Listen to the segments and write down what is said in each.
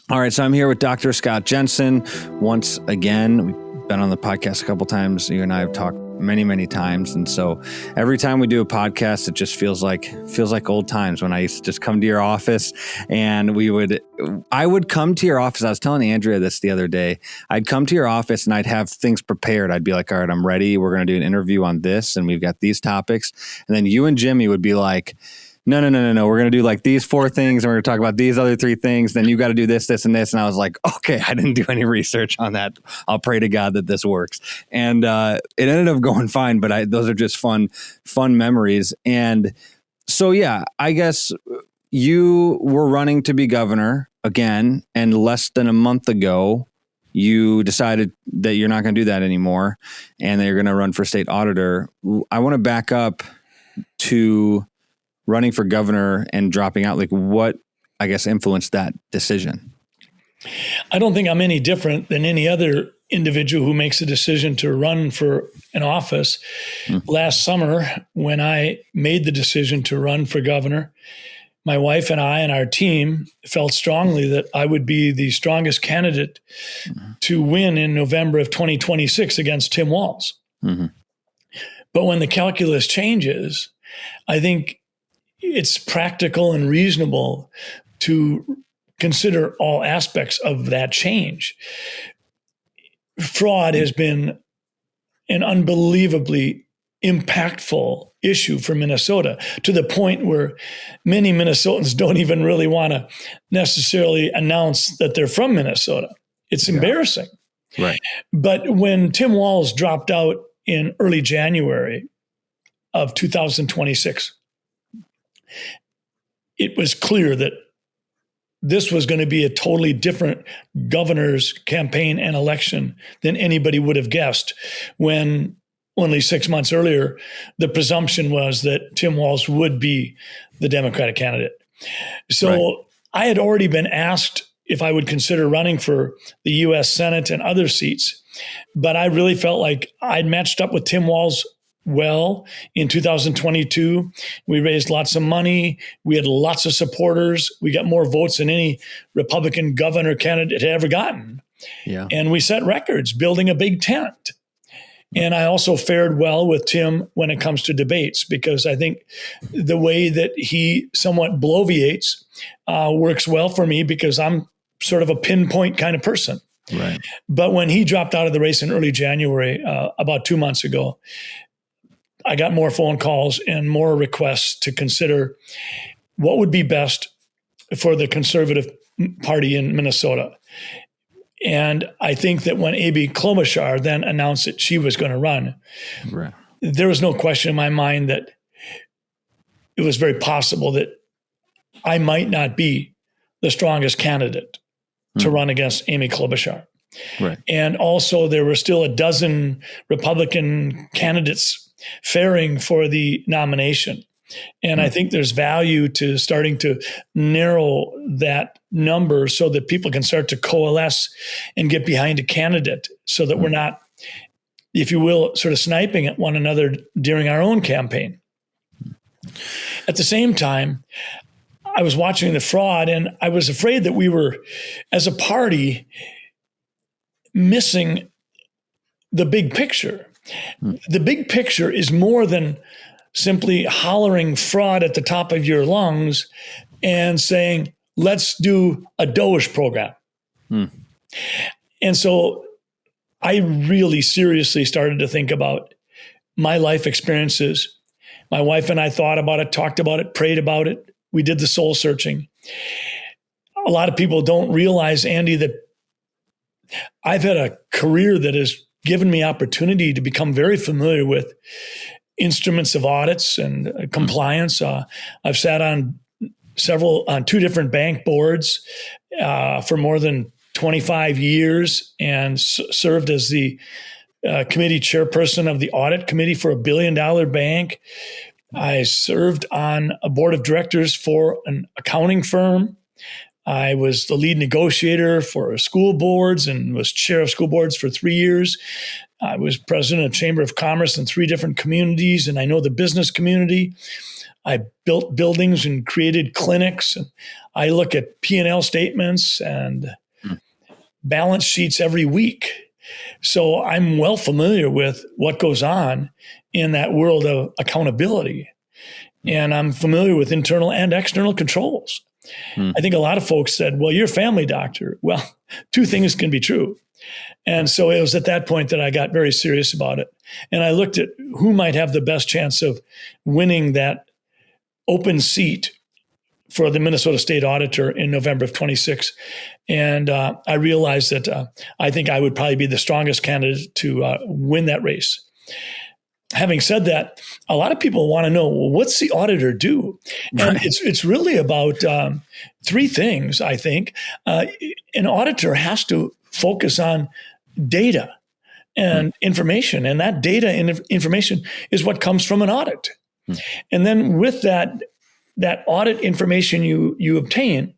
All right, so I'm here with Dr. Scott Jensen once again. We've been on the podcast a couple times. You and I have talked many times, and so every time we do a podcast, it just feels like old times when I used to just come to your office, and I would come to your office. I was telling Andrea this the other day. I'd come to your office and I'd have things prepared. I'd be like, all right, I'm ready. We're going to do an interview on this, and we've got these topics. And then you and Jimmy would be like, no. We're going to do like these 4 things, and we're going to talk about these other 3 things. Then you got to do this, and this. And I was like, okay, I didn't do any research on that. I'll pray to God that this works. And it ended up going fine, but those are just fun memories. And so, yeah, I guess you were running to be governor again, and less than a month ago, you decided that you're not going to do that anymore, and that you're going to run for state auditor. I want to back up to running for governor and dropping out. Like, what, I guess, influenced that decision? I don't think I'm any different than any other individual who makes a decision to run for an office. Last summer, when I made the decision to run for governor, my wife and I and our team felt strongly that I would be the strongest candidate to win in November of 2026 against Tim Walz. Mm-hmm. But when the calculus changes, I think it's practical and reasonable to consider all aspects of that change. Fraud has been an unbelievably impactful issue for Minnesota, to the point where many Minnesotans don't even really want to necessarily announce that they're from Minnesota. It's embarrassing. Right. But when Tim Walz dropped out in early January of 2026, it was clear that this was going to be a totally different governor's campaign and election than anybody would have guessed, when only 6 months earlier, the presumption was that Tim Walz would be the Democratic candidate. So I had already been asked if I would consider running for the U.S. Senate and other seats, but I really felt like I'd matched up with Tim Walz well in 2022. We raised lots of money. We had lots of supporters. We got more votes than any Republican governor candidate had ever gotten. Yeah. And we set records building a big tent. And I also fared well with Tim when it comes to debates, because I think the way that he somewhat bloviates works well for me, because I'm sort of a pinpoint kind of person. Right. But when he dropped out of the race in early January, about 2 months ago, I got more phone calls and more requests to consider what would be best for the Conservative Party in Minnesota. And I think that when Amy Klobuchar then announced that she was going to run, there was no question in my mind that it was very possible that I might not be the strongest candidate to run against Amy Klobuchar. Right. And also there were still a dozen Republican candidates faring for the nomination. And I think there's value to starting to narrow that number so that people can start to coalesce and get behind a candidate, so that we're not, if you will, sort of sniping at one another during our own campaign. At the same time, I was watching the fraud, and I was afraid that we were, as a party, missing the big picture. The big picture is more than simply hollering fraud at the top of your lungs and saying, let's do a Doge program. And so I really seriously started to think about my life experiences. My wife and I thought about it, talked about it, prayed about it. We did the soul searching. A lot of people don't realize, Andy, that I've had a career that has given me opportunity to become very familiar with instruments of audits and compliance. I've sat on 2 different bank boards for more than 25 years and served as the committee chairperson of the audit committee for $1 billion bank. I served on a board of directors for an accounting firm. I was the lead negotiator for school boards and was chair of school boards for 3 years. I was president of Chamber of Commerce in 3 different communities, and I know the business community. I built buildings and created clinics. And I look at P&L statements and balance sheets every week. So I'm well familiar with what goes on in that world of accountability. And I'm familiar with internal and external controls. I think a lot of folks said, well, you're a family doctor. Well, two things can be true. And so it was at that point that I got very serious about it. And I looked at who might have the best chance of winning that open seat for the Minnesota State Auditor in November of 26. And I realized that I think I would probably be the strongest candidate to win that race. Having said that, a lot of people want to know, well, what's the auditor do? And it's really about three things, I think. An auditor has to focus on data and information, and that data and information is what comes from an audit. And then with that audit information you obtain,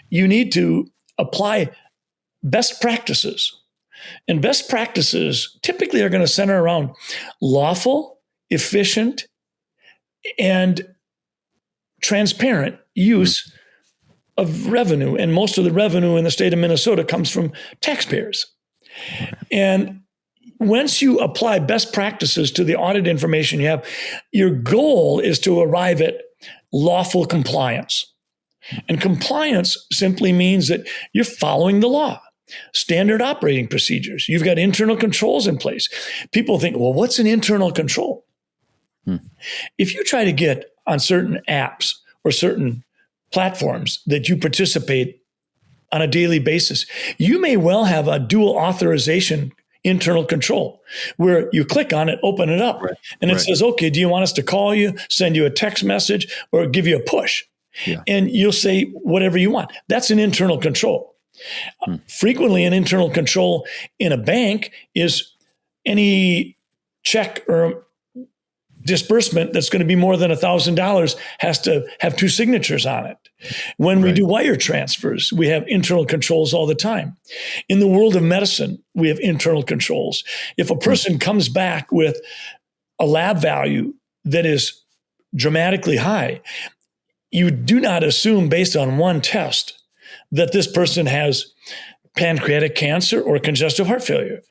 you need to apply best practices. And best practices typically are going to center around lawful, efficient, and transparent use of revenue. And most of the revenue in the state of Minnesota comes from taxpayers. And once you apply best practices to the audit information you have, your goal is to arrive at lawful compliance. And compliance simply means that you're following the law. Standard operating procedures. You've got internal controls in place. People think, well, what's an internal control? If you try to get on certain apps or certain platforms that you participate on a daily basis, you may well have a dual authorization internal control where you click on it, open it up, and it says, okay, do you want us to call you, send you a text message, or give you a push? Yeah. And you'll say whatever you want. That's an internal control. Frequently, an internal control in a bank is any check or disbursement that's going to be more than $1,000 has to have two signatures on it. When we do wire transfers, we have internal controls all the time. In the world of medicine, we have internal controls. If a person comes back with a lab value that is dramatically high, you do not assume based on one test that this person has pancreatic cancer or congestive heart failure.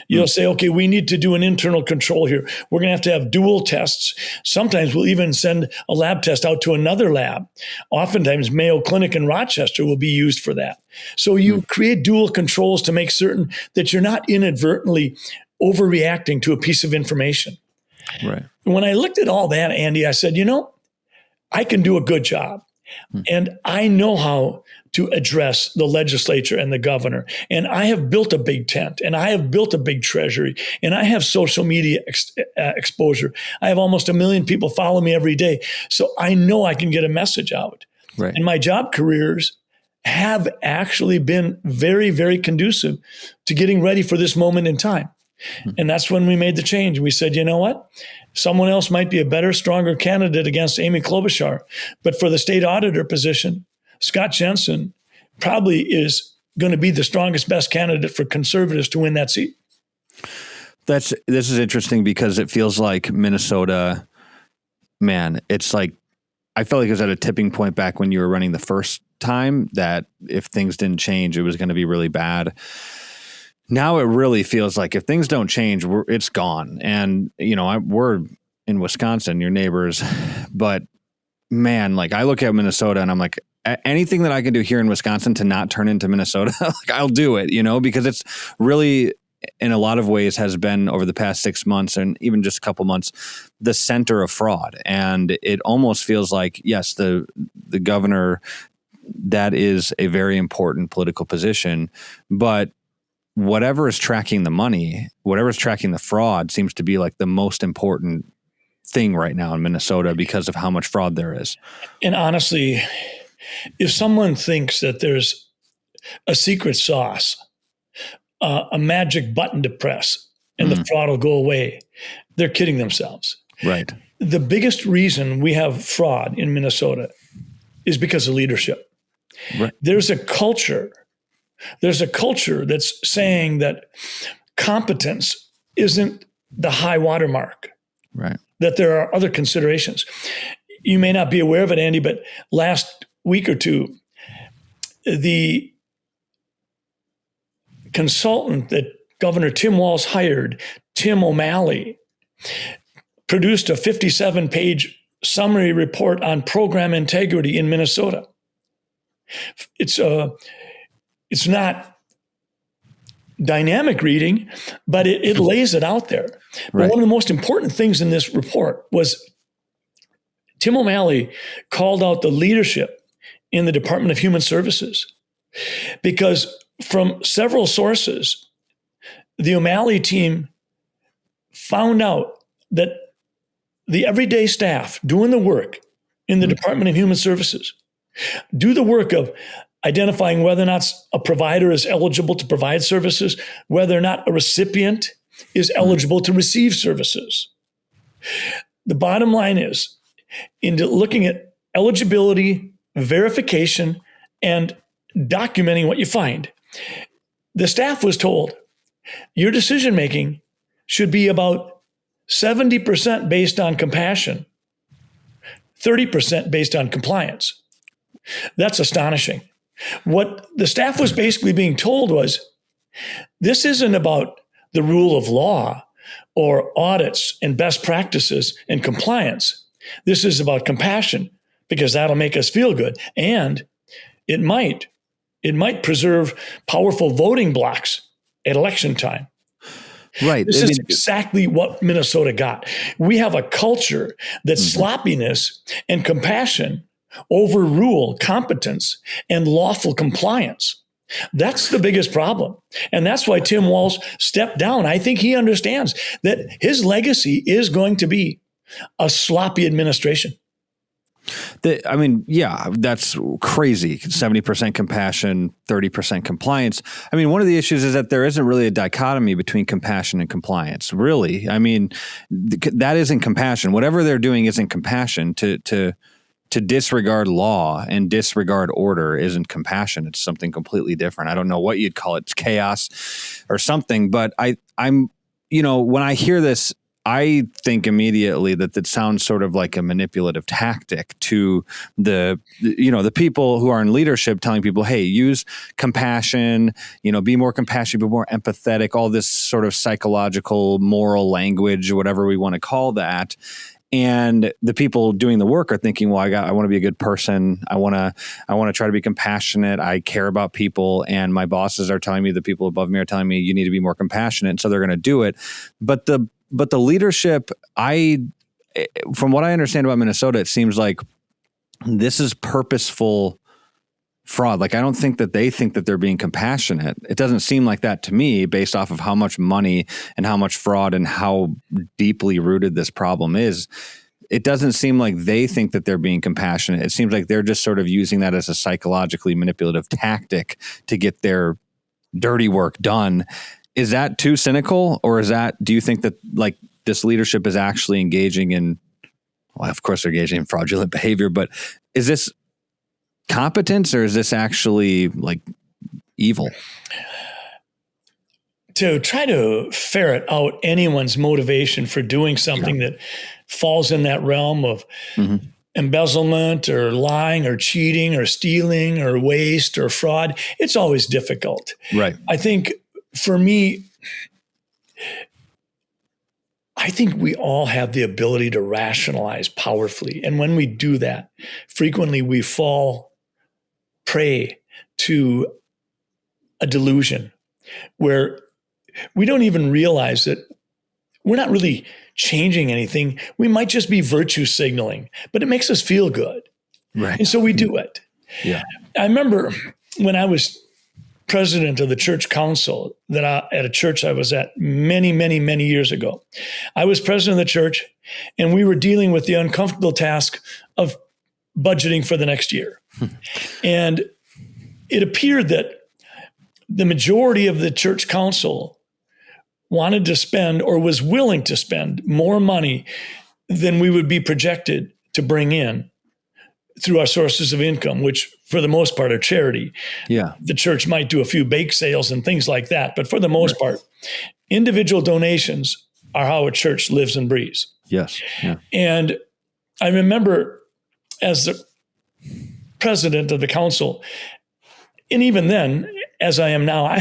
You'll say, okay, we need to do an internal control here. We're going to have dual tests. Sometimes we'll even send a lab test out to another lab. Oftentimes Mayo Clinic in Rochester will be used for that. So you create dual controls to make certain that you're not inadvertently overreacting to a piece of information. Right. When I looked at all that, Andy, I said, I can do a good job. And I know how to address the legislature and the governor. And I have built a big tent, and I have built a big treasury, and I have social media exposure. I have almost 1 million people follow me every day. So I know I can get a message out. Right. And my job careers have actually been very, very conducive to getting ready for this moment in time. And that's when we made the change. We said, you know what? Someone else might be a better, stronger candidate against Amy Klobuchar. But for the state auditor position, Scott Jensen probably is going to be the strongest, best candidate for conservatives to win that seat. This is interesting because it feels like Minnesota, man, it's like, I felt like it was at a tipping point back when you were running the first time that if things didn't change, it was going to be really bad. Now it really feels like if things don't change, it's gone. And, we're in Wisconsin, your neighbors, but man, like I look at Minnesota and I'm like, anything that I can do here in Wisconsin to not turn into Minnesota, like I'll do it, because it's really, in a lot of ways, has been over the past 6 months and even just a couple months, the center of fraud. And it almost feels like, yes, the governor, that is a very important political position, but whatever is tracking the money, whatever is tracking the fraud seems to be like the most important thing right now in Minnesota because of how much fraud there is. And honestly, if someone thinks that there's a secret sauce, a magic button to press, and the fraud will go away, they're kidding themselves. Right. The biggest reason we have fraud in Minnesota is because of leadership. Right. There's a culture that's saying that competence isn't the high watermark. Right. That there are other considerations. You may not be aware of it, Andy, but last week or two, the consultant that Governor Tim Walz hired, Tim O'Malley, produced a 57-page summary report on program integrity in Minnesota. It's not dynamic reading, but it lays it out there. Right. But one of the most important things in this report was Tim O'Malley called out the leadership in the Department of Human Services, because from several sources, the O'Malley team found out that the everyday staff doing the work in the Department of Human Services do the work of identifying whether or not a provider is eligible to provide services, whether or not a recipient is eligible to receive services. The bottom line is, in looking at eligibility, verification, and documenting what you find, the staff was told your decision-making should be about 70% based on compassion, 30% based on compliance. That's astonishing. What the staff was basically being told was, this isn't about the rule of law or audits and best practices and compliance. This is about compassion, because that'll make us feel good. And it might preserve powerful voting blocks at election time. Right. This is exactly what Minnesota got. We have a culture that sloppiness and compassion overrule competence and lawful compliance. That's the biggest problem. And that's why Tim Walz stepped down. I think he understands that his legacy is going to be a sloppy administration. That's crazy. 70% compassion, 30% compliance. I mean, one of the issues is that there isn't really a dichotomy between compassion and compliance, really. I mean, that isn't compassion. Whatever they're doing isn't compassion. To disregard law and disregard order isn't compassion. It's something completely different. I don't know what you'd call it. It's chaos or something. But I'm when I hear this, I think immediately that it sounds sort of like a manipulative tactic to the people who are in leadership, telling people, hey, use compassion, be more compassionate, be more empathetic, all this sort of psychological, moral language, whatever we want to call that. And the people doing the work are thinking, well, I want to be a good person. I want to try to be compassionate. I care about people. And my bosses are telling me, the people above me are telling me, you need to be more compassionate. And so they're going to do it. But the leadership, from what I understand about Minnesota, it seems like this is purposeful fraud. Like, I don't think that they think that they're being compassionate. It doesn't seem like that to me, based off of how much money and how much fraud and how deeply rooted this problem is. It doesn't seem like they think that they're being compassionate. It seems like they're just sort of using that as a psychologically manipulative tactic to get their dirty work done. Is that too cynical, or do you think that like this leadership is actually engaging in, well, of course they're engaging in fraudulent behavior, but is this competence, or is this actually like evil? To try to ferret out anyone's motivation for doing something that falls in that realm of embezzlement or lying or cheating or stealing or waste or fraud, it's always difficult. Right. I think for me, I think we all have the ability to rationalize powerfully. And when we do that, frequently we fall prey to a delusion where we don't even realize that we're not really changing anything. We might just be virtue signaling, but it makes us feel good. Right. And so we do it. Yeah. I remember when I was president of the church council at a church I was at many, many, many years ago. I was president of the church, and we were dealing with the uncomfortable task of budgeting for the next year. And it appeared that the majority of the church council wanted to spend, or was willing to spend, more money than we would be projected to bring in through our sources of income, which for the most part are charity. Yeah. The church might do a few bake sales and things like that, but for the most part, individual donations are how a church lives and breathes. Yes. Yeah. And I remember, as the president of the council, And even then, as I am now,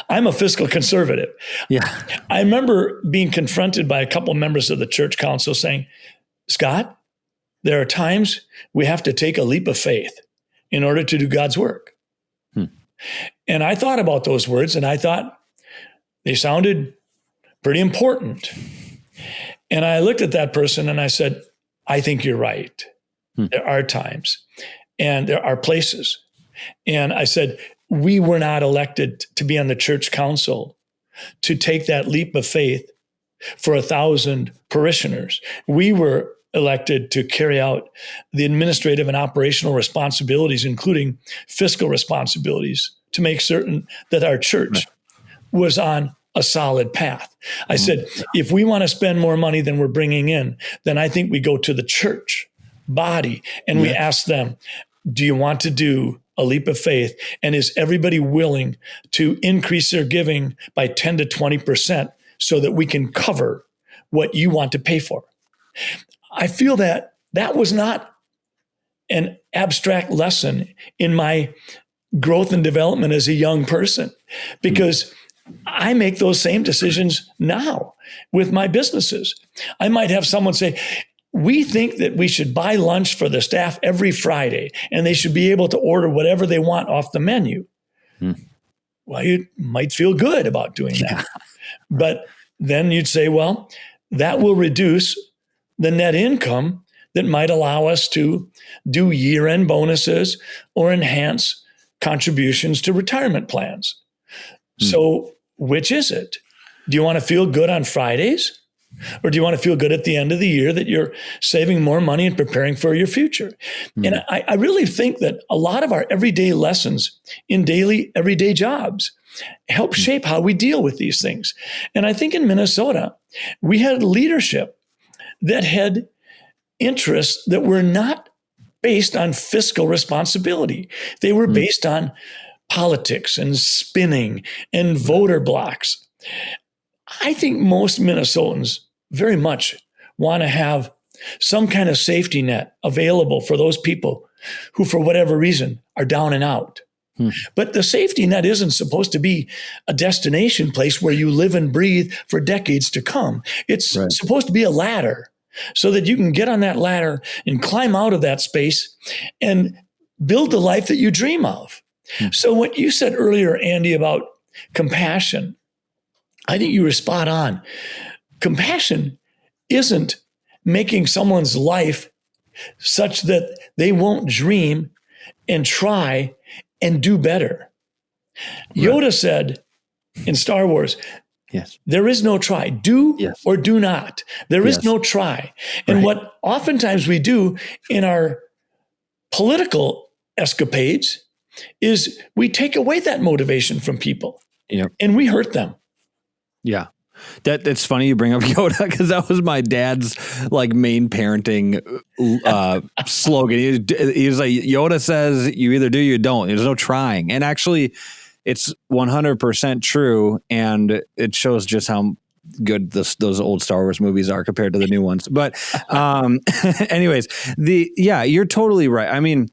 I'm a fiscal conservative. Yeah. I remember being confronted by a couple of members of the church council saying, Scott, there are times we have to take a leap of faith in order to do God's work. And I thought about those words and I thought they sounded pretty important. And I looked at that person and I said, I think you're right. There are times and there are places. And I said, we were not elected to be on the church council to take that leap of faith for 1,000 parishioners. We were elected to carry out the administrative and operational responsibilities, including fiscal responsibilities, to make certain that our church was on a solid path. I said, if we want to spend more money than we're bringing in, then I think we go to the church body and we ask them, do you want to do a leap of faith? And is everybody willing to increase their giving by 10 to 20% so that we can cover what you want to pay for? I feel that that was not an abstract lesson in my growth and development as a young person, because I make those same decisions now with my businesses. I might have someone say, we think that we should buy lunch for the staff every Friday and they should be able to order whatever they want off the menu. Well, you might feel good about doing that. But then you'd say, well, that will reduce the net income that might allow us to do year-end bonuses or enhance contributions to retirement plans. So which is it? Do you want to feel good on Fridays? Or do you want to feel good at the end of the year that you're saving more money and preparing for your future? And I really think that a lot of our everyday lessons in everyday jobs help shape how we deal with these things. And I think in Minnesota, we had leadership that had interests that were not based on fiscal responsibility. They were based on politics and spinning and voter blocks. I think most Minnesotans very much want to have some kind of safety net available for those people who, for whatever reason, are down and out. But the safety net isn't supposed to be a destination place where you live and breathe for decades to come. It's supposed to be a ladder so that you can get on that ladder and climb out of that space and build the life that you dream of. So what you said earlier, Andy, about compassion, I think you were spot on. Compassion isn't making someone's life such that they won't dream and try and do better. Yoda said in Star Wars, there is no try. Do or do not. There is no try. And what oftentimes we do in our political escapades is we take away that motivation from people and we hurt them. Yeah. That's funny you bring up Yoda, because that was my dad's like main parenting slogan. He was like, Yoda says you either do or you don't. There's no trying. And actually, it's 100% true. And it shows just how good those old Star Wars movies are compared to the new ones. But anyways, you're totally right. I mean,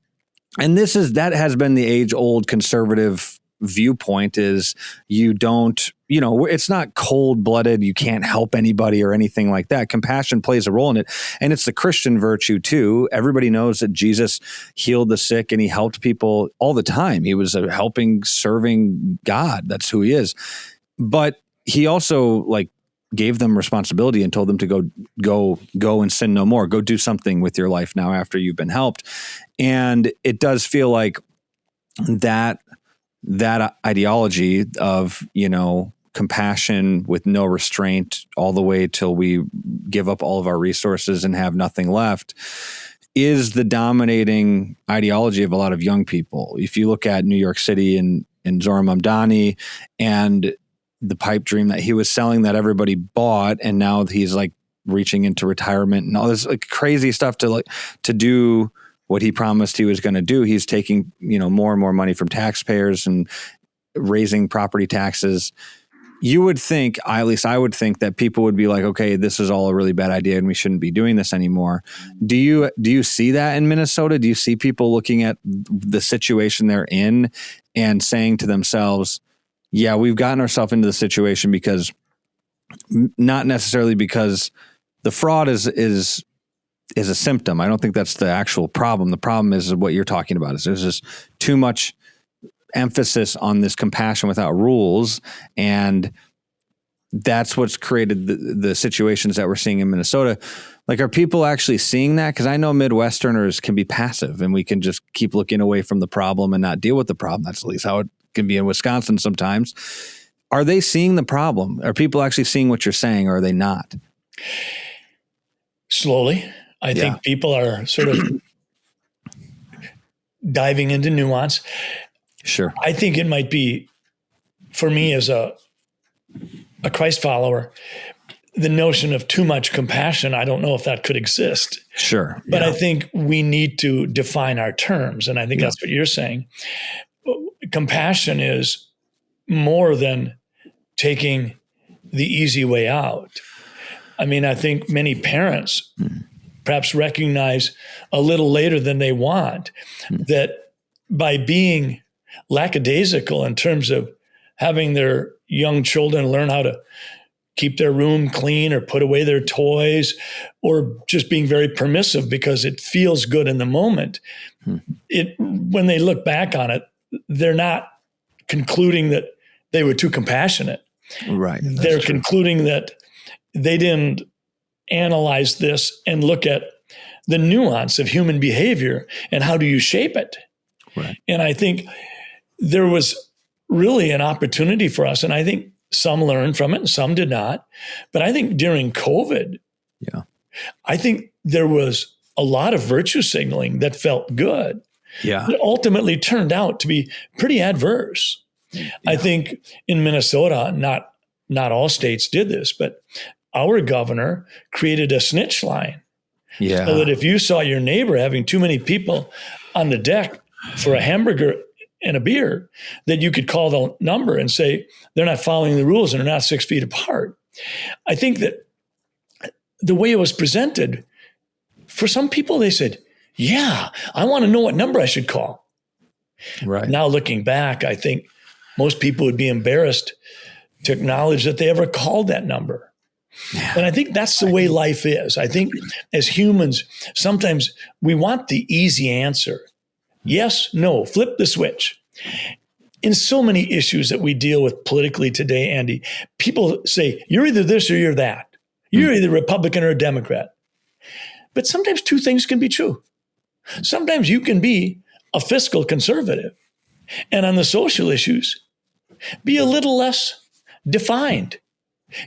and that has been the age-old conservative viewpoint is you don't, it's not cold-blooded. You can't help anybody or anything like that. Compassion plays a role in it. And it's the Christian virtue too. Everybody knows that Jesus healed the sick and he helped people all the time. He was serving God. That's who he is. But he also gave them responsibility and told them to go and sin no more. Go do something with your life now after you've been helped. And it does feel like that ideology of, compassion with no restraint all the way till we give up all of our resources and have nothing left is the dominating ideology of a lot of young people. If you look at New York City and Zohran Mamdani and the pipe dream that he was selling that everybody bought, and now he's reaching into retirement and all this crazy stuff to do what he promised he was going to do. He's taking, more and more money from taxpayers and raising property taxes. you would think, at least I would think, that people would be like, okay, this is all a really bad idea and we shouldn't be doing this anymore. Do you see that in Minnesota? Do you see people looking at the situation they're in and saying to themselves, yeah, we've gotten ourselves into the situation because, not necessarily because the fraud is a symptom. I don't think that's the actual problem. The problem is what you're talking about. Is there's just too much emphasis on this compassion without rules, and that's what's created the situations that we're seeing in Minnesota. Like, are people actually seeing that? Because I know Midwesterners can be passive and we can just keep looking away from the problem and not deal with the problem. That's at least how it can be in Wisconsin sometimes. Are they seeing the problem? Are people actually seeing what you're saying, or are they not? Slowly. I think people are sort of diving into nuance. Sure. I think it might be, for me as a Christ follower, the notion of too much compassion, I don't know if that could exist. Sure. But I think we need to define our terms. And I think that's what you're saying. Compassion is more than taking the easy way out. I mean, I think many parents perhaps recognize a little later than they want that by being lackadaisical in terms of having their young children learn how to keep their room clean or put away their toys, or just being very permissive because it feels good in the moment. When they look back on it, they're not concluding that they were too compassionate. Right. They're concluding that they didn't analyze this and look at the nuance of human behavior and how do you shape it. Right. And I think there was really an opportunity for us, and I think some learned from it and some did not. But I think during COVID, I think there was a lot of virtue signaling that felt good. Yeah. It ultimately turned out to be pretty adverse. Yeah. I think in Minnesota, not all states did this, but our governor created a snitch line. Yeah. So that if you saw your neighbor having too many people on the deck for a hamburger and a beer, that you could call the number and say, they're not following the rules and they're not 6 feet apart. I think that the way it was presented, for some people, they said, yeah, I want to know what number I should call. Right. Now looking back, I think most people would be embarrassed to acknowledge that they ever called that number. Yeah. And I think that's the way life is. I think as humans, sometimes we want the easy answer. Yes, no, flip the switch. In so many issues that we deal with politically today, Andy, people say, you're either this or you're that. You're either Republican or a Democrat. But sometimes two things can be true. Sometimes you can be a fiscal conservative, and on the social issues, be a little less defined.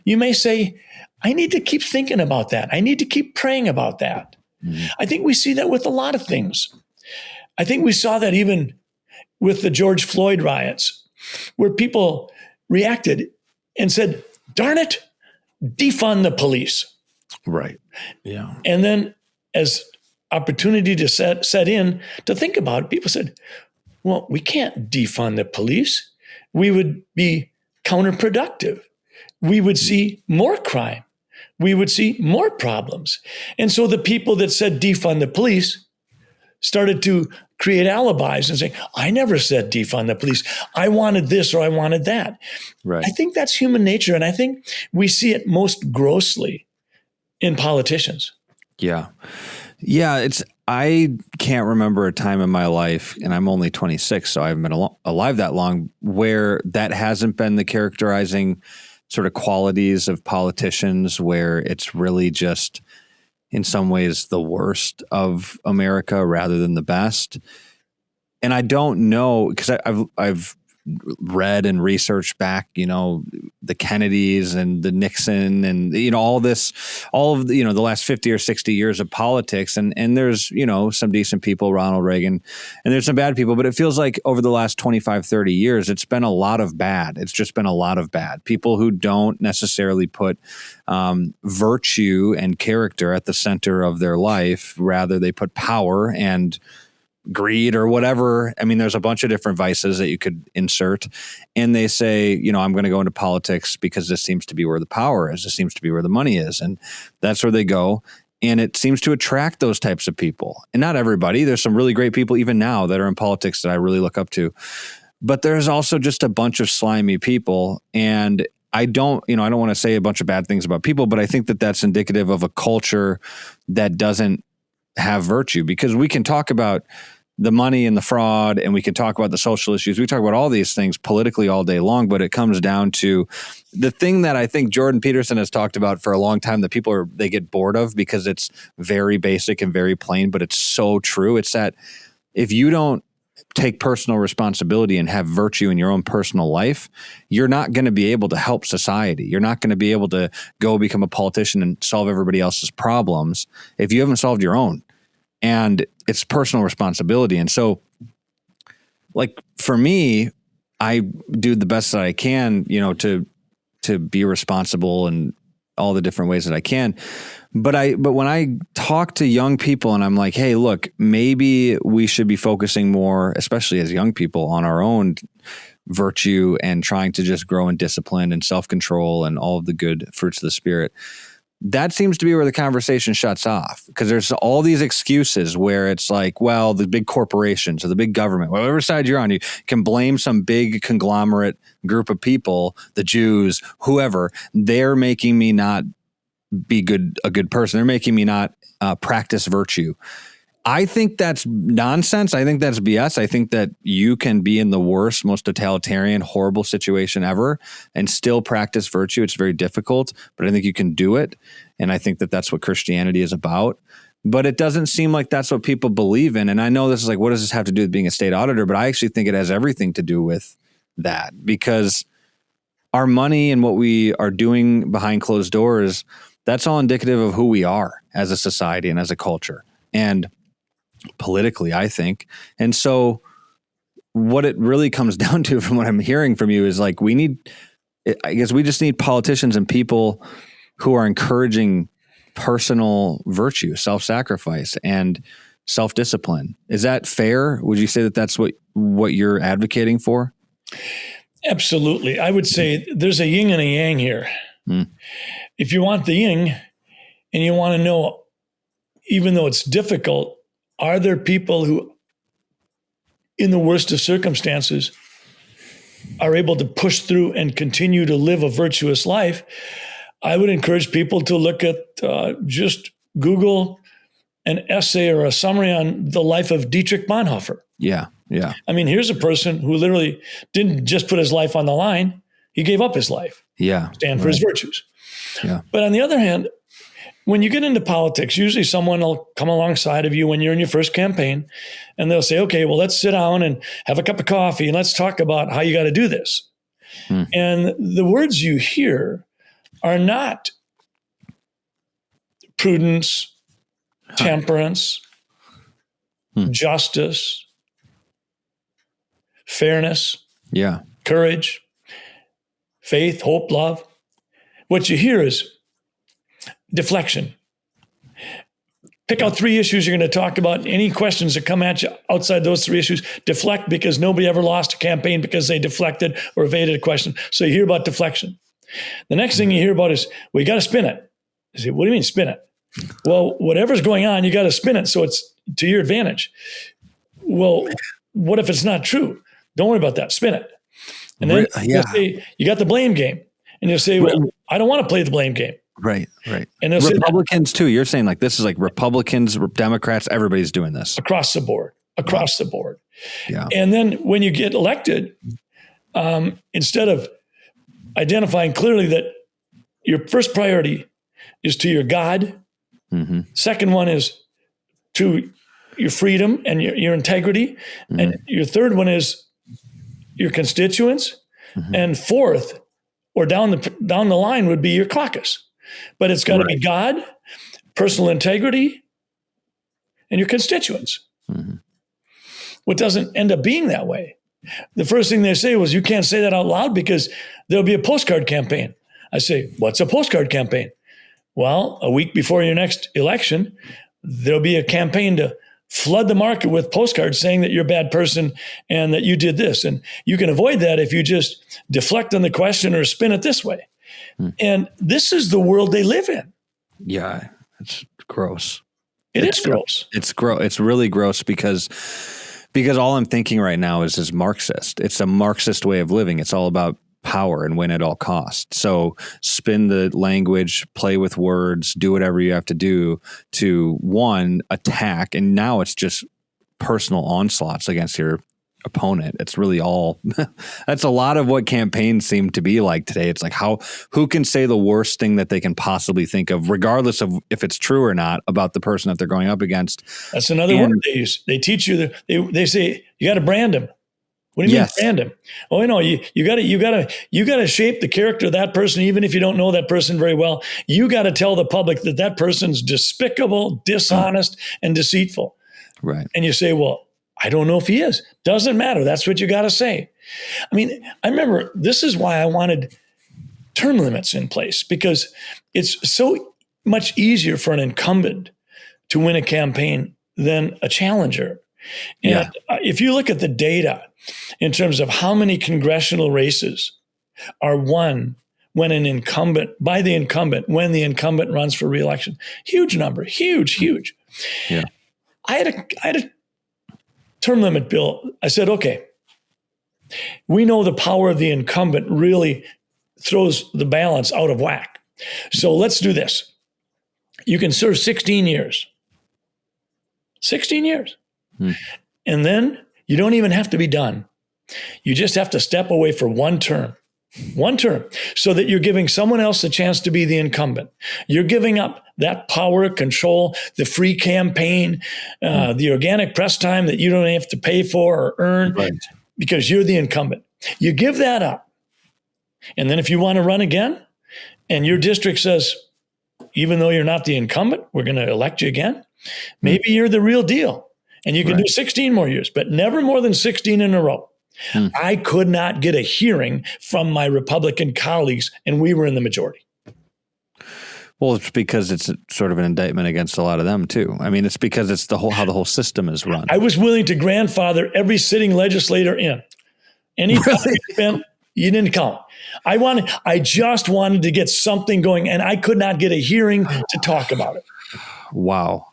You may say, I need to keep thinking about that. I need to keep praying about that. I think we see that with a lot of things. I think we saw that even with the George Floyd riots, where people reacted and said, darn it, defund the police. Right. Yeah. And then as opportunity to set in to think about it, people said, well, we can't defund the police. We would be counterproductive. We would see more crime. We would see more problems. And so the people that said defund the police started to create alibis and say, I never said defund the police. I wanted this or I wanted that. Right. I think that's human nature. And I think we see it most grossly in politicians. Yeah. Yeah. I can't remember a time in my life, and I'm only 26, so I haven't been alive that long, where that hasn't been the characterizing sort of qualities of politicians, where it's really just in some ways the worst of America rather than the best. And I don't know, because I've read and researched back, the Kennedys and the Nixon and, all of the, the last 50 or 60 years of politics. And there's, some decent people, Ronald Reagan, and there's some bad people, but it feels like over the last 25, 30 years, it's been a lot of bad. It's just been a lot of bad. People who don't necessarily put virtue and character at the center of their life. Rather, they put power and greed or whatever. I mean, there's a bunch of different vices that you could insert. And they say, I'm going to go into politics because this seems to be where the power is. This seems to be where the money is. And that's where they go. And it seems to attract those types of people. And not everybody. There's some really great people even now that are in politics that I really look up to. But there's also just a bunch of slimy people. And I don't want to say a bunch of bad things about people, but I think that that's indicative of a culture that doesn't have virtue, because we can talk about the money and the fraud, and we can talk about the social issues. We talk about all these things politically all day long, but it comes down to the thing that I think Jordan Peterson has talked about for a long time that they get bored of because it's very basic and very plain, but it's so true. It's that if you don't take personal responsibility and have virtue in your own personal life, you're not going to be able to help society. You're not going to be able to go become a politician and solve everybody else's problems if you haven't solved your own. And it's personal responsibility. And so, like, for me, I do the best that I can, to be responsible in all the different ways that I can. But when I talk to young people and I'm like, hey, look, maybe we should be focusing more, especially as young people, on our own virtue and trying to just grow in discipline and self-control and all of the good fruits of the Spirit. That seems to be where the conversation shuts off, because there's all these excuses where it's like, well, the big corporations or the big government, whatever side you're on, you can blame some big conglomerate group of people, the Jews, whoever. They're making me not be a good person. They're making me not practice virtue. I think that's nonsense. I think that's BS. I think that you can be in the worst, most totalitarian, horrible situation ever and still practice virtue. It's very difficult, but I think you can do it. And I think that that's what Christianity is about. But it doesn't seem like that's what people believe in. And I know this is like, what does this have to do with being a state auditor? But I actually think it has everything to do with that, because our money and what we are doing behind closed doors, that's all indicative of who we are as a society and as a culture. And politically, I think. And so what it really comes down to, from what I'm hearing from you, is like, we just need politicians and people who are encouraging personal virtue, self-sacrifice, and self-discipline. Is that fair? Would you say that that's what you're advocating for? Absolutely. I would say there's a yin and a yang here. If you want the yin and you want to know, even though it's difficult, are there people who, in the worst of circumstances, are able to push through and continue to live a virtuous life? I would encourage people to look at, just Google an essay or a summary on the life of Dietrich Bonhoeffer. Yeah. I mean, here's a person who literally didn't just put his life on the line. He gave up his life. Yeah. Stand for his virtues. Yeah. But on the other hand, when you get into politics, usually someone will come alongside of you when you're in your first campaign, and they'll say, okay, well, let's sit down and have a cup of coffee and let's talk about how you got to do this. And the words you hear are not prudence, temperance, justice, fairness, courage, faith, hope, love. What you hear is deflection. Pick out 3 issues you're going to talk about. Any questions that come at you outside those 3 issues, deflect, because nobody ever lost a campaign because they deflected or evaded a question. So you hear about deflection. The next thing you hear about is, well, you got to spin it. You say, what do you mean spin it? Well, whatever's going on, you got to spin it so it's to your advantage. Well, what if it's not true? Don't worry about that. Spin it. And then you'll say, you got the blame game. And you'll say, well, I don't want to play the blame game. Right. And Republicans too. You're saying like this is like Republicans, Democrats, everybody's doing this. Across the board. Yeah. And then when you get elected, instead of identifying clearly that your first priority is to your God, second one is to your freedom and your integrity, and your third one is your constituents, and fourth, or down the line, would be your caucus. But it's got to be God, personal integrity, and your constituents. What doesn't end up being that way? The first thing they say was, you can't say that out loud because there'll be a postcard campaign. I say, what's a postcard campaign? Well, a week before your next election, there'll be a campaign to flood the market with postcards saying that you're a bad person and that you did this. And you can avoid that if you just deflect on the question or spin it this way. And this is the world they live in. Yeah, it's gross. It's gross. It's gross. It's really gross because all I'm thinking right now is Marxist. It's a Marxist way of living. It's all about power and win at all costs. So spin the language, play with words, do whatever you have to do to, one, attack. And now it's just personal onslaughts against your opponent. It's really all, that's a lot of what campaigns seem to be like today. It's like who can say the worst thing that they can possibly think of, regardless of if it's true or not, about the person that they're going up against. That's another word they use. They teach you they say you got to brand them. What do you mean brand him? Oh, you got to shape the character of that person, even if you don't know that person very well. You got to tell the public that person's despicable, dishonest, and deceitful. Right. And you say, well, I don't know if he is. Doesn't matter. That's what you got to say. I mean, I remember this is why I wanted term limits in place, because it's so much easier for an incumbent to win a campaign than a challenger. And if you look at the data in terms of how many congressional races are won when the incumbent runs for reelection, huge number, huge. Yeah. I had a term limit bill. I said, okay, we know the power of the incumbent really throws the balance out of whack. So let's do this. You can serve 16 years. 16 years. And then you don't even have to be done. You just have to step away for one term, so that you're giving someone else a chance to be the incumbent. You're giving up that power, control, the free campaign, the organic press time that you don't have to pay for or earn because you're the incumbent. You give that up. And then if you want to run again and your district says, even though you're not the incumbent, we're going to elect you again, maybe you're the real deal. And you can do 16 more years, but never more than 16 in a row. I could not get a hearing from my Republican colleagues, and we were in the majority. Well, it's because it's sort of an indictment against a lot of them too. I mean, it's because it's how the whole system is run. I was willing to grandfather every sitting legislator in. Any time you spent, you didn't count. I just wanted to get something going, and I could not get a hearing to talk about it. Wow.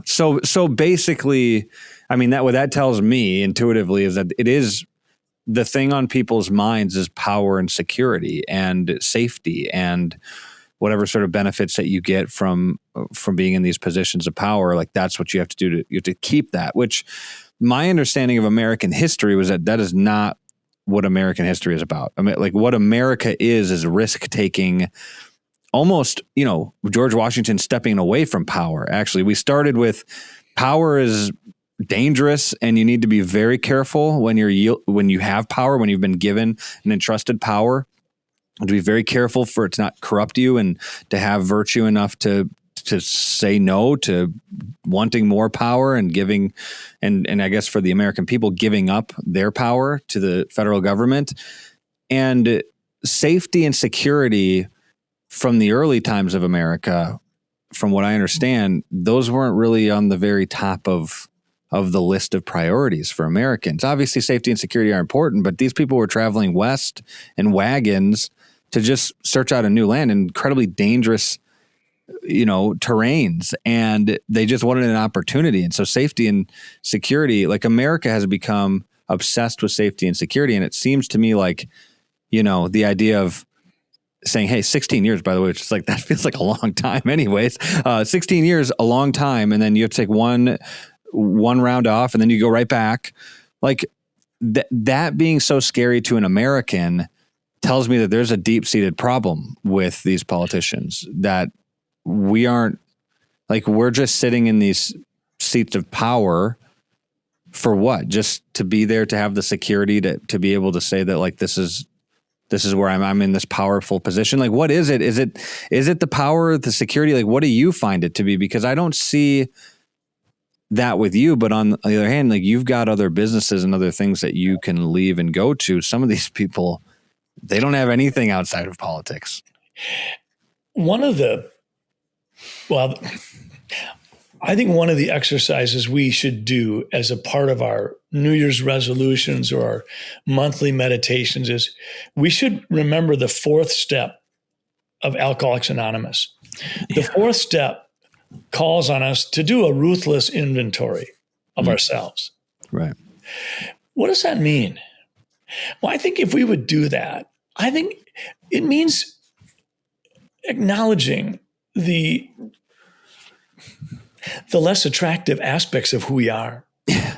So basically, I mean, what that tells me intuitively is that it is the thing on people's minds is power and security and safety and whatever sort of benefits that you get from being in these positions of power. Like that's what you have to do you have to keep that, which my understanding of American history was that is not what American history is about. I mean, like what America is risk taking. Almost, George Washington stepping away from power. Actually, we started with power is dangerous, and you need to be very careful when you have power, when you've been given an entrusted power, to be very careful for it to not corrupt you and to have virtue enough to say no to wanting more power and giving, and I guess for the American people, giving up their power to the federal government. And safety and security from the early times of America, from what I understand, those weren't really on the very top of the list of priorities for Americans. Obviously, safety and security are important, but these people were traveling west in wagons to just search out a new land, incredibly dangerous, terrains, and they just wanted an opportunity. And so safety and security, like America has become obsessed with safety and security. And it seems to me like, the idea of saying, hey, 16 years, by the way, which is like, that feels like a long time anyways. 16 years, a long time. And then you have to take one round off and then you go right back. Like that being so scary to an American tells me that there's a deep-seated problem with these politicians, that we aren't, like, we're just sitting in these seats of power for what? Just to be there, to have the security to be able to say that, like, this is where I'm in this powerful position. Like, what is it? Is it the power, the security? Like, what do you find it to be? Because I don't see that with you, but on the other hand, like, you've got other businesses and other things that you can leave and go to. Some of these people, they don't have anything outside of politics. I think one of the exercises we should do as a part of our New Year's resolutions or our monthly meditations is we should remember the fourth step of Alcoholics Anonymous. The fourth step calls on us to do a ruthless inventory of ourselves. Right. What does that mean? Well, I think if we would do that, I think it means acknowledging the less attractive aspects of who we are.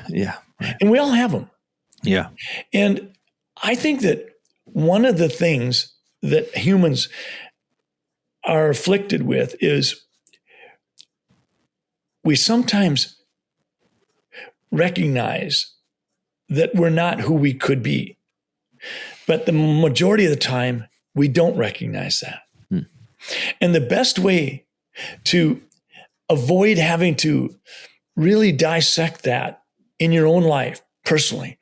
Yeah. Right. And we all have them. Yeah. And I think that one of the things that humans are afflicted with is we sometimes recognize that we're not who we could be. But the majority of the time, we don't recognize that. And the best way to avoid having to really dissect that in your own life personally,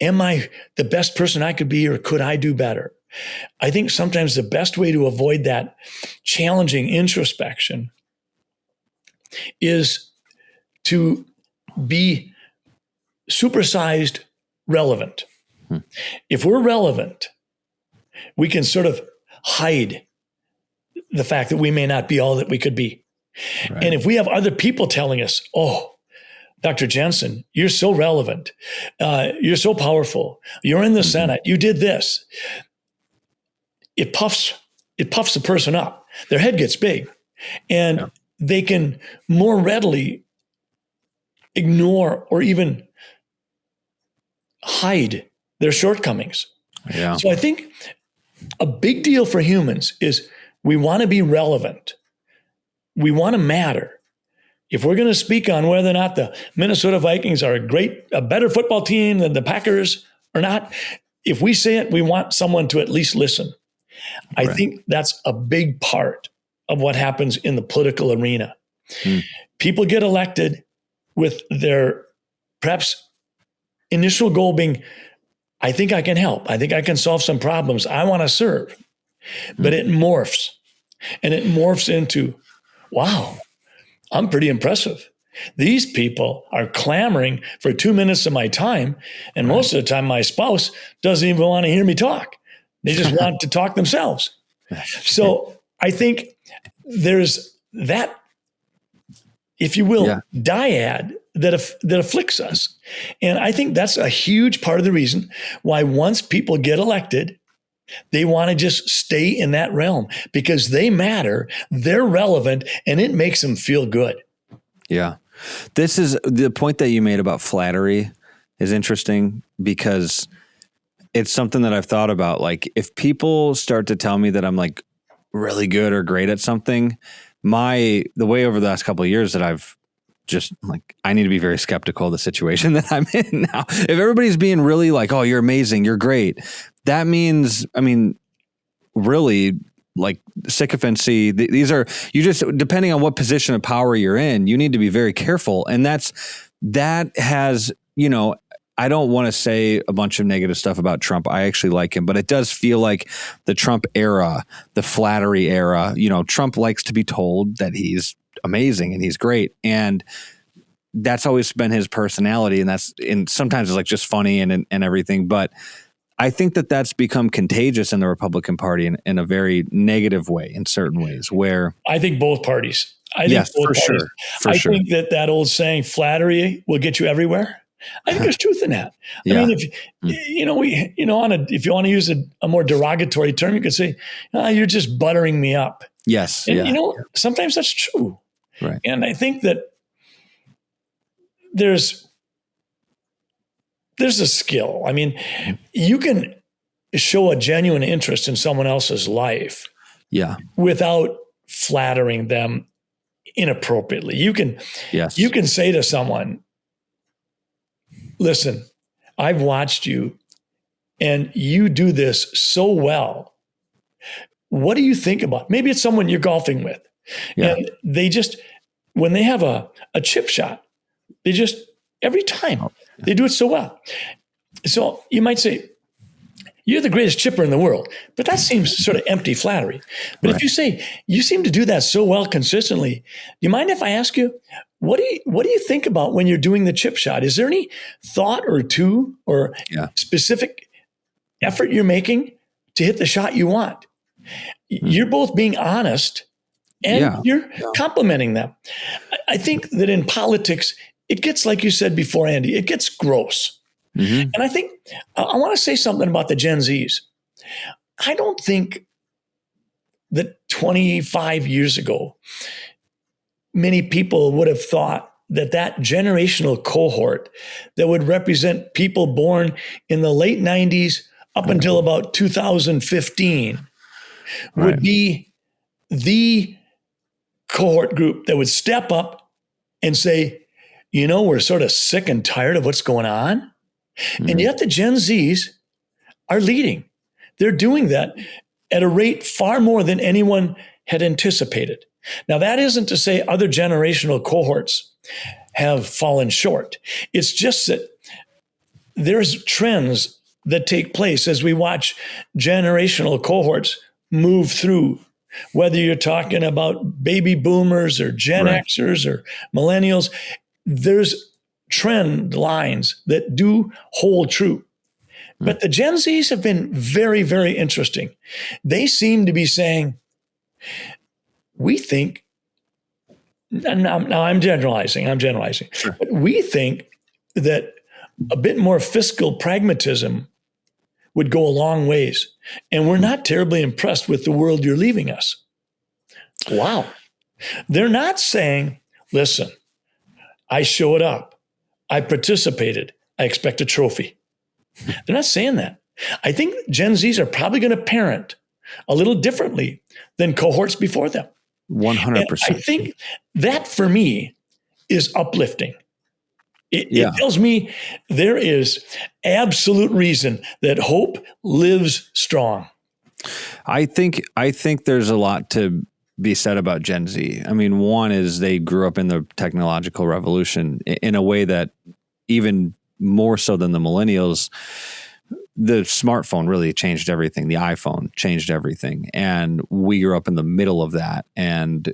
am I the best person I could be, or could I do better? I think sometimes the best way to avoid that challenging introspection is to be supersized relevant. If we're relevant, we can sort of hide the fact that we may not be all that we could be. Right. And if we have other people telling us, oh, Dr. Jensen, you're so relevant. You're so powerful. You're in the Senate. You did this. It puffs the person up. Their head gets big, and they can more readily ignore or even hide their shortcomings. Yeah. So I think a big deal for humans is we want to be relevant. We want to matter. If we're going to speak on whether or not the Minnesota Vikings are a better football team than the Packers or not, if we say it, we want someone to at least listen. I think that's a big part of what happens in the political arena. People get elected with their perhaps initial goal being, I think I can help. I think I can solve some problems. I want to serve. But it morphs. And it morphs into, wow, I'm pretty impressive. These people are clamoring for 2 minutes of my time. And most of the time, my spouse doesn't even want to hear me talk. They just want to talk themselves. So I think there's that, if you will, dyad that afflicts us. And I think that's a huge part of the reason why once people get elected, they want to just stay in that realm because they matter, they're relevant, and it makes them feel good. Yeah. This is the point that you made about flattery is interesting because it's something that I've thought about. Like if people start to tell me that I'm like really good or great at something, the way over the last couple of years that I've just like, I need to be very skeptical of the situation that I'm in now. If everybody's being really like, oh, you're amazing, you're great. That means, I mean, really like sycophancy. These are, you just, depending on what position of power you're in, you need to be very careful. And that has, you know, I don't want to say a bunch of negative stuff about Trump. I actually like him, but it does feel like the Trump era, the flattery era, you know, Trump likes to be told that he's amazing and he's great. And that's always been his personality. And sometimes it's like just funny and everything. But I think that that's become contagious in the Republican Party in a very negative way in certain ways where I think both parties. I think that old saying, flattery will get you everywhere. I think there's truth in that. I mean, if you want to use a more derogatory term, you could say, you're just buttering me up. Yes. And, sometimes that's true. Right. And I think that there's a skill. I mean, you can show a genuine interest in someone else's life without flattering them inappropriately. You can say to someone, listen, I've watched you and you do this so well. What do you think about? Maybe it's someone you're golfing with. Yeah. And they just, when they have a chip shot, they just, every time they do it so well. So you might say, you're the greatest chipper in the world, but that seems sort of empty flattery. But if you say, you seem to do that so well consistently, do you mind if I ask you, What do you think about when you're doing the chip shot? Is there any thought or two or specific effort you're making to hit the shot you want? You're both being honest and you're complimenting them. I think that in politics, it gets, like you said before, Andy, it gets gross. And I think I want to say something about the Gen Zs. I don't think that 25 years ago, many people would have thought that generational cohort that would represent people born in the late 90s up until about 2015 would be the cohort group that would step up and say, we're sort of sick and tired of what's going on. And yet the Gen Zs are leading. They're doing that at a rate far more than anyone had anticipated. Now, that isn't to say other generational cohorts have fallen short. It's just that there's trends that take place as we watch generational cohorts move through, whether you're talking about baby boomers or Gen Xers or millennials. There's trend lines that do hold true. But the Gen Zs have been very, very interesting. They seem to be saying, we think, now I'm generalizing, but we think that a bit more fiscal pragmatism would go a long ways. And we're not terribly impressed with the world you're leaving us. Wow. They're not saying, listen, I showed up. I participated. I expect a trophy. They're not saying that. I think Gen Zs are probably going to parent a little differently than cohorts before them. 100%. And I think that for me is uplifting. It tells me there is absolute reason that hope lives strong. I think there's a lot to be said about Gen Z. I mean, one is they grew up in the technological revolution in a way that even more so than the millennials, the smartphone really changed everything. The iPhone changed everything. And we grew up in the middle of that. And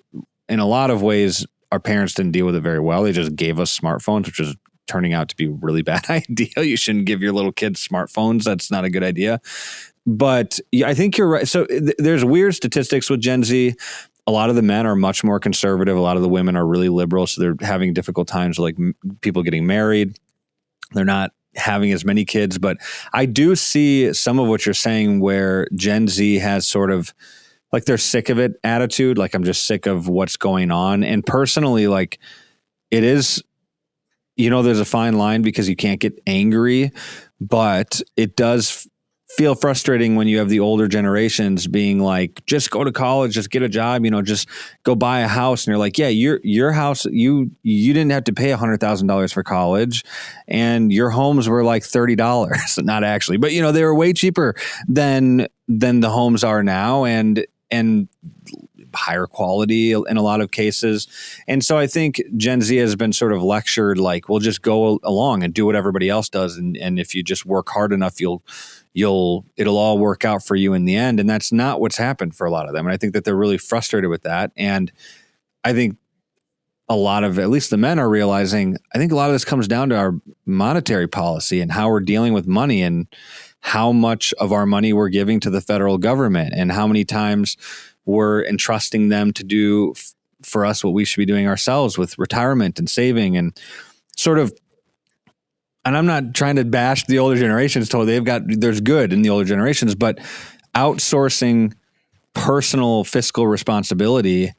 in a lot of ways, our parents didn't deal with it very well. They just gave us smartphones, which was turning out to be a really bad idea. You shouldn't give your little kids smartphones. That's not a good idea. But I think you're right. So there's weird statistics with Gen Z. A lot of the men are much more conservative. A lot of the women are really liberal. So they're having difficult times, like people getting married. They're not having as many kids. But I do see some of what you're saying where Gen Z has sort of like they're sick of it attitude. Like, I'm just sick of what's going on. And personally, like, it is, there's a fine line because you can't get angry, but it does feel frustrating when you have the older generations being like, just go to college, just get a job, just go buy a house. And you're like, yeah, your house, you didn't have to pay $100,000 for college, and your homes were like $30, not actually, but they were way cheaper than the homes are now, and higher quality in a lot of cases. And so I think Gen Z has been sort of lectured like, well, just go along and do what everybody else does. And if you just work hard enough, it'll all work out for you in the end. And that's not what's happened for a lot of them. And I think that they're really frustrated with that. And I think a lot of, at least the men are realizing, I think a lot of this comes down to our monetary policy and how we're dealing with money and how much of our money we're giving to the federal government and how many times we're entrusting them to do for us what we should be doing ourselves with retirement and saving and sort of. And I'm not trying to bash the older generations. Totally, there's good in the older generations, but outsourcing personal fiscal responsibility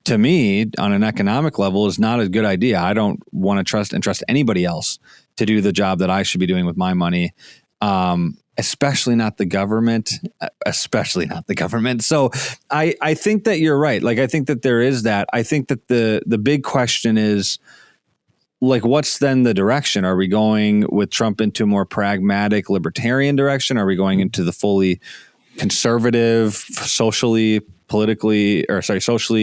to me on an economic level is not a good idea. I don't want to trust anybody else to do the job that I should be doing with my money. Especially not the government, So I think that you're right. Like, I think that there is that. I think that the big question is, like, what's then the direction? Are we going with Trump into a more pragmatic libertarian direction? Are we going into the fully conservative, socially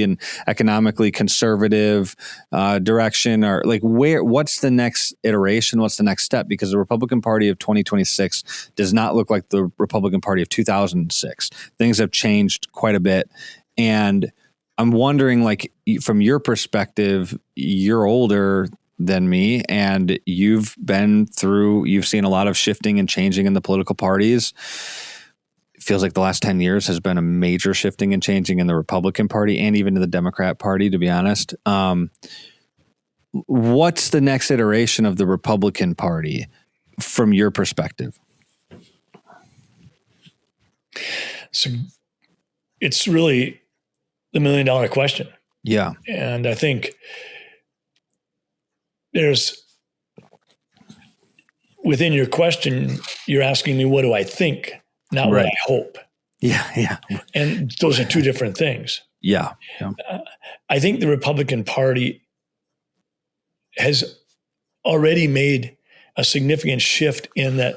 and economically conservative direction? Or like, what's the next iteration? What's the next step? Because the Republican Party of 2026 does not look like the Republican Party of 2006. Things have changed quite a bit. And I'm wondering, like, from your perspective, you're older than me, and you've seen a lot of shifting and changing in the political parties. It feels like the last 10 years has been a major shifting and changing in the Republican Party and even in the Democrat Party, to be honest. What's the next iteration of the Republican Party from your perspective? So it's really the $1 million question. Yeah. And I think there's, within your question, you're asking me, what do I think, not what I hope. Yeah. Yeah. And those are two different things. Yeah. I think the Republican Party has already made a significant shift in that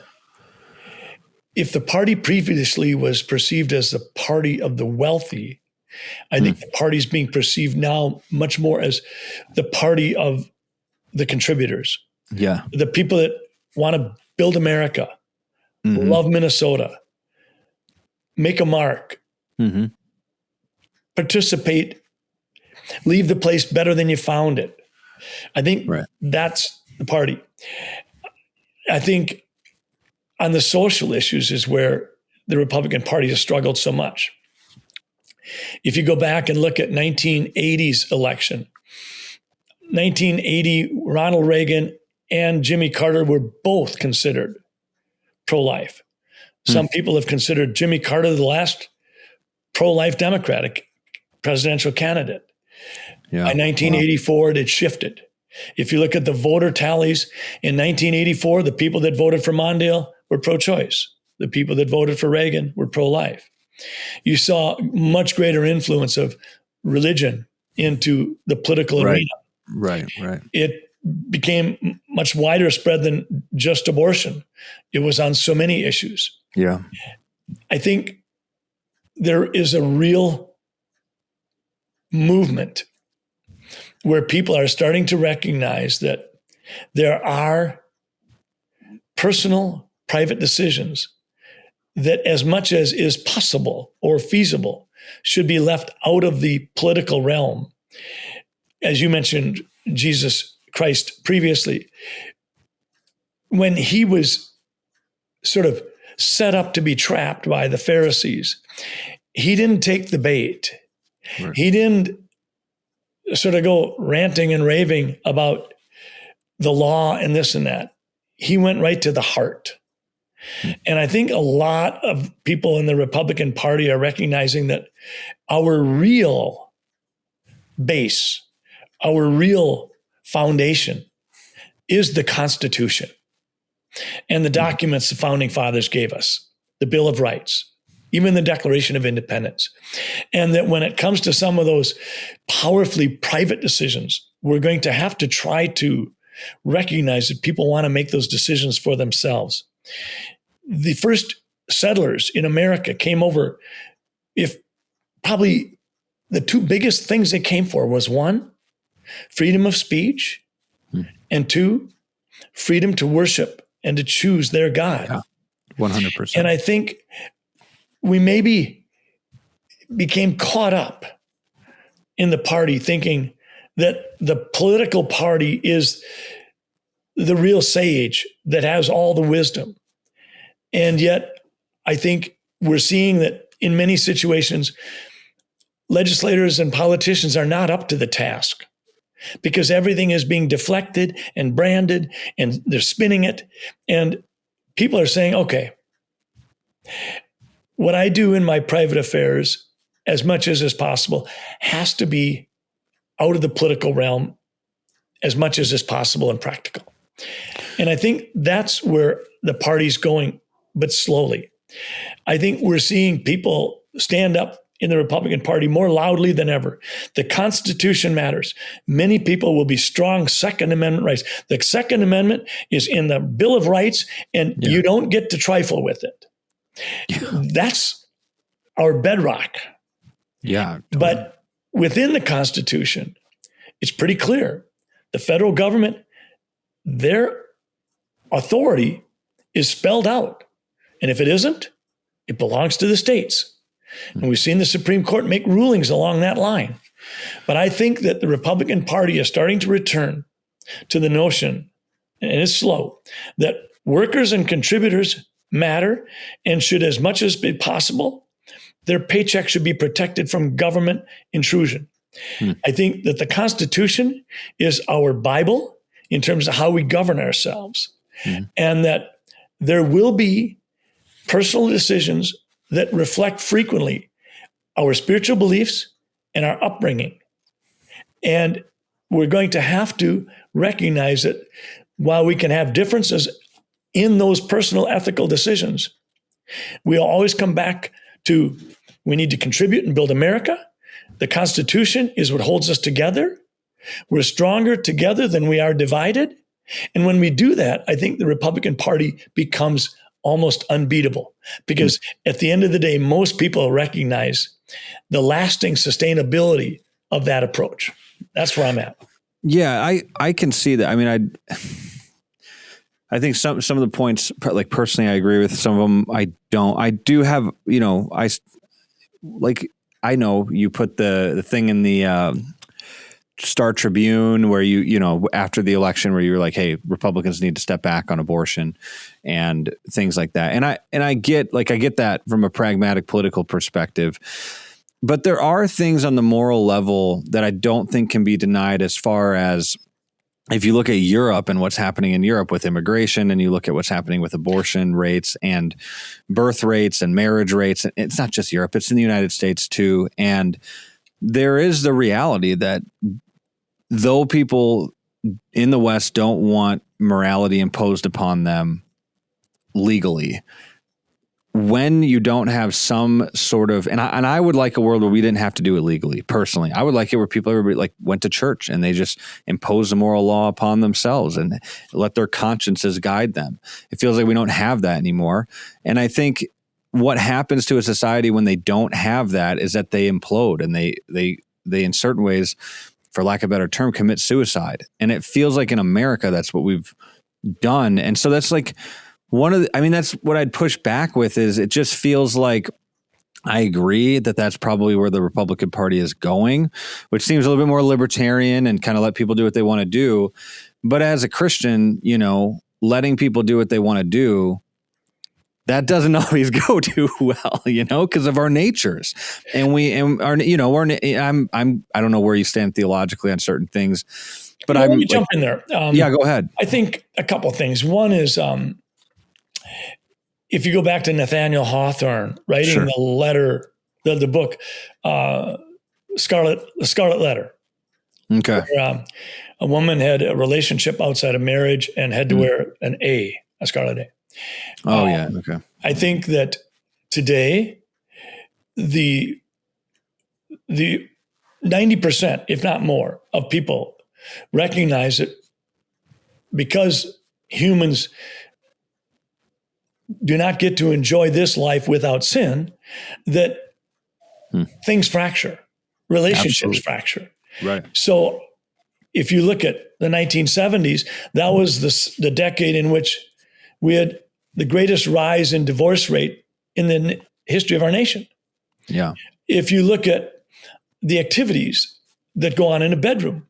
if the party previously was perceived as the party of the wealthy, I think the party is being perceived now much more as the party of the contributors. Yeah. The people that want to build America, love Minnesota, make a mark, participate, leave the place better than you found it. I think that's the party. I think on the social issues is where the Republican Party has struggled so much. If you go back and look at 1980's election, 1980, Ronald Reagan and Jimmy Carter were both considered pro-life. Some people have considered Jimmy Carter the last pro-life Democratic presidential candidate. By 1984, it had shifted. If you look at the voter tallies in 1984, the people that voted for Mondale were pro-choice. The people that voted for Reagan were pro-life. You saw much greater influence of religion into the political arena. Right. It became much wider spread than just abortion. It was on so many issues. Yeah. I think there is a real movement where people are starting to recognize that there are personal, private decisions that, as much as is possible or feasible, should be left out of the political realm. As you mentioned, Jesus Christ previously, when he was sort of set up to be trapped by the Pharisees, he didn't take the bait. Right. He didn't sort of go ranting and raving about the law and this and that. He went right to the heart. And I think a lot of people in the Republican Party are recognizing that our real base, our real foundation is the Constitution and the documents the founding fathers gave us, the Bill of Rights, even the Declaration of Independence. And that when it comes to some of those powerfully private decisions, we're going to have to try to recognize that people want to make those decisions for themselves. The first settlers in America came over, if probably the two biggest things they came for was one, freedom of speech, and two, freedom to worship and to choose their God. Yeah, 100%. And I think we maybe became caught up in the party thinking that the political party is the real sage that has all the wisdom. And yet I think we're seeing that in many situations, legislators and politicians are not up to the task because everything is being deflected and branded and they're spinning it. And people are saying, okay, what I do in my private affairs, as much as is possible, has to be out of the political realm as much as is possible and practical. And I think that's where the party's going, but slowly. I think we're seeing people stand up in the Republican Party more loudly than ever. The Constitution matters. Many people will be strong Second Amendment rights. The Second Amendment is in the Bill of Rights, and you don't get to trifle with it. That's our bedrock. Yeah. Totally. But within the Constitution, it's pretty clear. The federal government, their authority is spelled out. And if it isn't, it belongs to the states. And we've seen the Supreme Court make rulings along that line. But I think that the Republican Party is starting to return to the notion, and it's slow, that workers and contributors matter and should, as much as be possible, their paycheck should be protected from government intrusion. I think that the Constitution is our Bible in terms of how we govern ourselves, and that there will be personal decisions that reflect frequently our spiritual beliefs and our upbringing. And we're going to have to recognize that while we can have differences in those personal ethical decisions, we'll always come back to we need to contribute and build America. The Constitution is what holds us together. We're stronger together than we are divided. And when we do that, I think the Republican Party becomes almost unbeatable, because at the end of the day, most people recognize the lasting sustainability of that approach. That's where I'm at. Yeah, I can see that. I mean, I think some of the points, like personally, I agree with. Some of them I don't. I do have, I know you put the thing in the Star Tribune where you after the election where you were like, hey, Republicans need to step back on abortion and things like that. And I get that from a pragmatic political perspective. But there are things on the moral level that I don't think can be denied, as far as if you look at Europe and what's happening in Europe with immigration, and you look at what's happening with abortion rates and birth rates and marriage rates. It's not just Europe, it's in the United States too. And there is the reality that though people in the West don't want morality imposed upon them legally, when you don't have some sort of, and I would like a world where we didn't have to do it legally. Personally, I would like it where everybody like went to church and they just imposed a moral law upon themselves and let their consciences guide them. It feels like we don't have that anymore. And I think what happens to a society when they don't have that is that they implode, and they in certain ways, for lack of a better term, commit suicide. And it feels like in America, that's what we've done. And so that's like, that's what I'd push back with, is it just feels like I agree that that's probably where the Republican Party is going, which seems a little bit more libertarian and kind of let people do what they want to do. But as a Christian, letting people do what they want to do, that doesn't always go too well, because of our natures. And I don't know where you stand theologically on certain things, but let me jump in there. Yeah, go ahead. I think a couple of things. One is, if you go back to Nathaniel Hawthorne writing the letter, the book, Scarlet Letter. Okay. Where, a woman had a relationship outside of marriage and had to wear a scarlet A. Oh, yeah. Okay. I think that today, the 90%, if not more, of people recognize it, because humans do not get to enjoy this life without sin, that things fracture, relationships fracture. Right. So if you look at the 1970s, that was the decade in which we had the greatest rise in divorce rate in the history of our nation. Yeah. If you look at the activities that go on in a bedroom,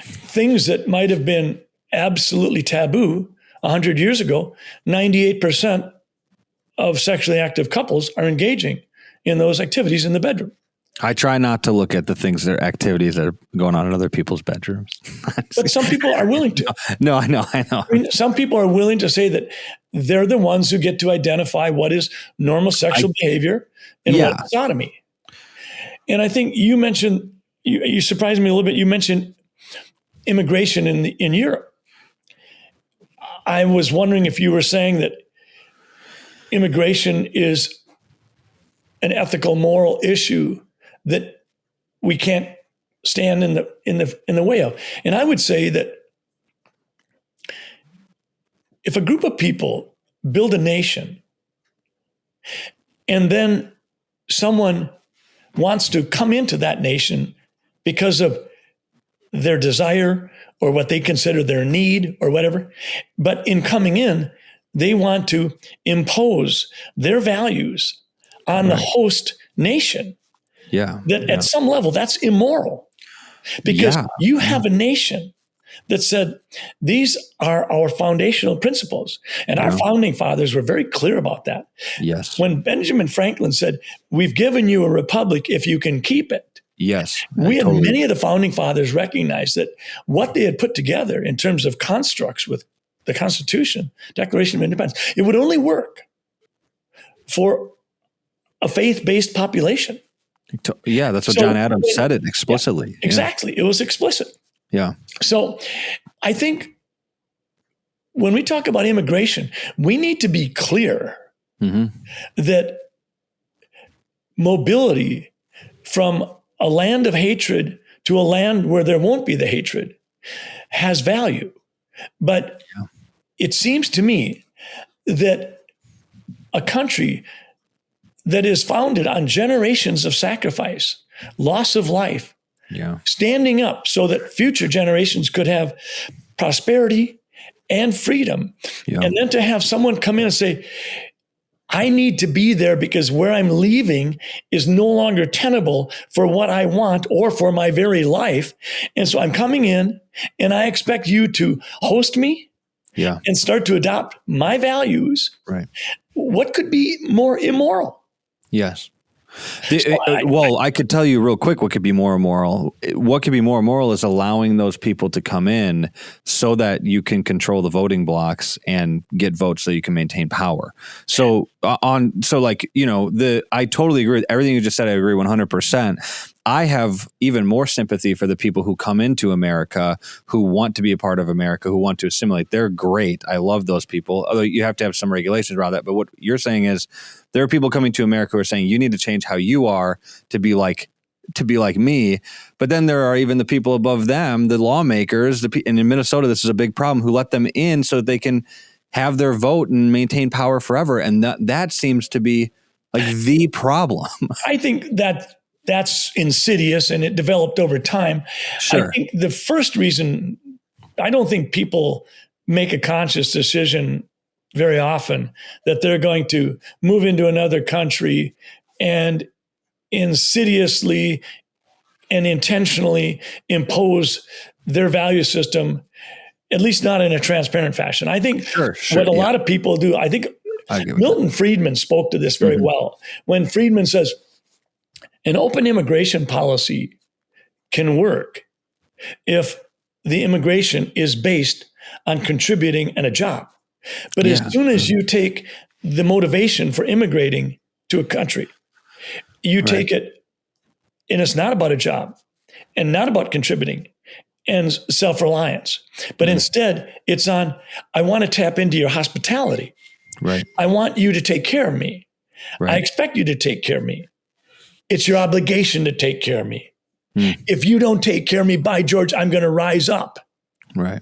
things that might have been absolutely taboo 100 years ago, 98% of sexually active couples are engaging in those activities in the bedroom. I try not to look at the things that are activities that are going on in other people's bedrooms. But some people are willing to. No, I know. I mean, some people are willing to say that they're the ones who get to identify what is normal sexual behavior and what is sodomy. And I think you mentioned, you surprised me a little bit. You mentioned immigration in Europe. I was wondering if you were saying that immigration is an ethical, moral issue that we can't stand in the way of. And I would say that if a group of people build a nation and then someone wants to come into that nation because of their desire or what they consider their need or whatever, but in coming in, they want to impose their values on the host nation, that at some level that's immoral, because you have a nation that said, these are our foundational principles. And our founding fathers were very clear about that. Yes. When Benjamin Franklin said, we've given you a republic if you can keep it. Yes. Many of the founding fathers recognized that what they had put together in terms of constructs with the Constitution, Declaration of Independence, it would only work for a faith-based population. Yeah, that's what John Adams said it explicitly. Yeah, exactly. It was explicit. Yeah. So I think when we talk about immigration, we need to be clear that mobility from a land of hatred to a land where there won't be the hatred has value. But it seems to me that a country that is founded on generations of sacrifice, loss of life, standing up so that future generations could have prosperity and freedom, and then to have someone come in and say, I need to be there because where I'm leaving is no longer tenable for what I want or for my very life. And so I'm coming in and I expect you to host me and start to adopt my values. Right. What could be more immoral? Yes. I could tell you real quick what could be more immoral. What could be more immoral is allowing those people to come in so that you can control the voting blocks and get votes so you can maintain power. So I totally agree with everything you just said. I agree 100%. I have even more sympathy for the people who come into America, who want to be a part of America, who want to assimilate. They're great. I love those people. Although you have to have some regulations around that. But what you're saying is there are people coming to America who are saying you need to change how you are to be like me. But then there are even the people above them, the lawmakers, and in Minnesota, this is a big problem, who let them in so that they can have their vote and maintain power forever. And that seems to be like the problem. I think that's insidious and it developed over time. Sure. I think the first reason, I don't think people make a conscious decision very often that they're going to move into another country and insidiously and intentionally impose their value system, at least not in a transparent fashion. I think what a lot of people do, I think Milton Friedman spoke to this very well when Friedman says, an open immigration policy can work if the immigration is based on contributing and a job. But as soon as you take the motivation for immigrating to a country, you take it, and it's not about a job and not about contributing and self-reliance, but instead it's on, I want to tap into your hospitality. Right. I want you to take care of me. I expect you to take care of me. It's your obligation to take care of me. If you don't take care of me, by George, I'm going to rise up. Right.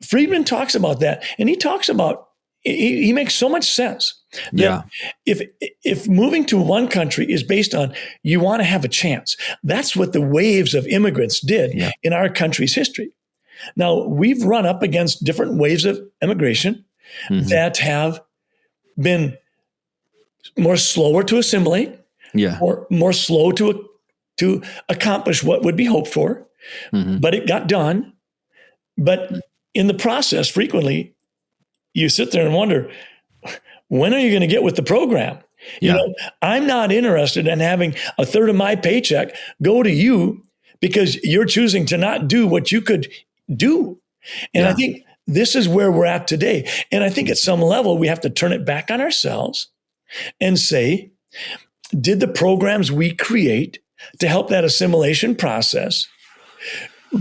Friedman talks about that, and he talks about, he makes so much sense that if moving to one country is based on you want to have a chance, that's what the waves of immigrants did in our country's history. Now, we've run up against different waves of immigration that have been more slower to assimilate, or more slow to accomplish what would be hoped for, but it got done. But in the process, frequently, you sit there and wonder, when are you going to get with the program? You know, I'm not interested in having a third of my paycheck go to you because you're choosing to not do what you could do. And I think this is where we're at today. And I think at some level, we have to turn it back on ourselves and say, did the programs we create to help that assimilation process,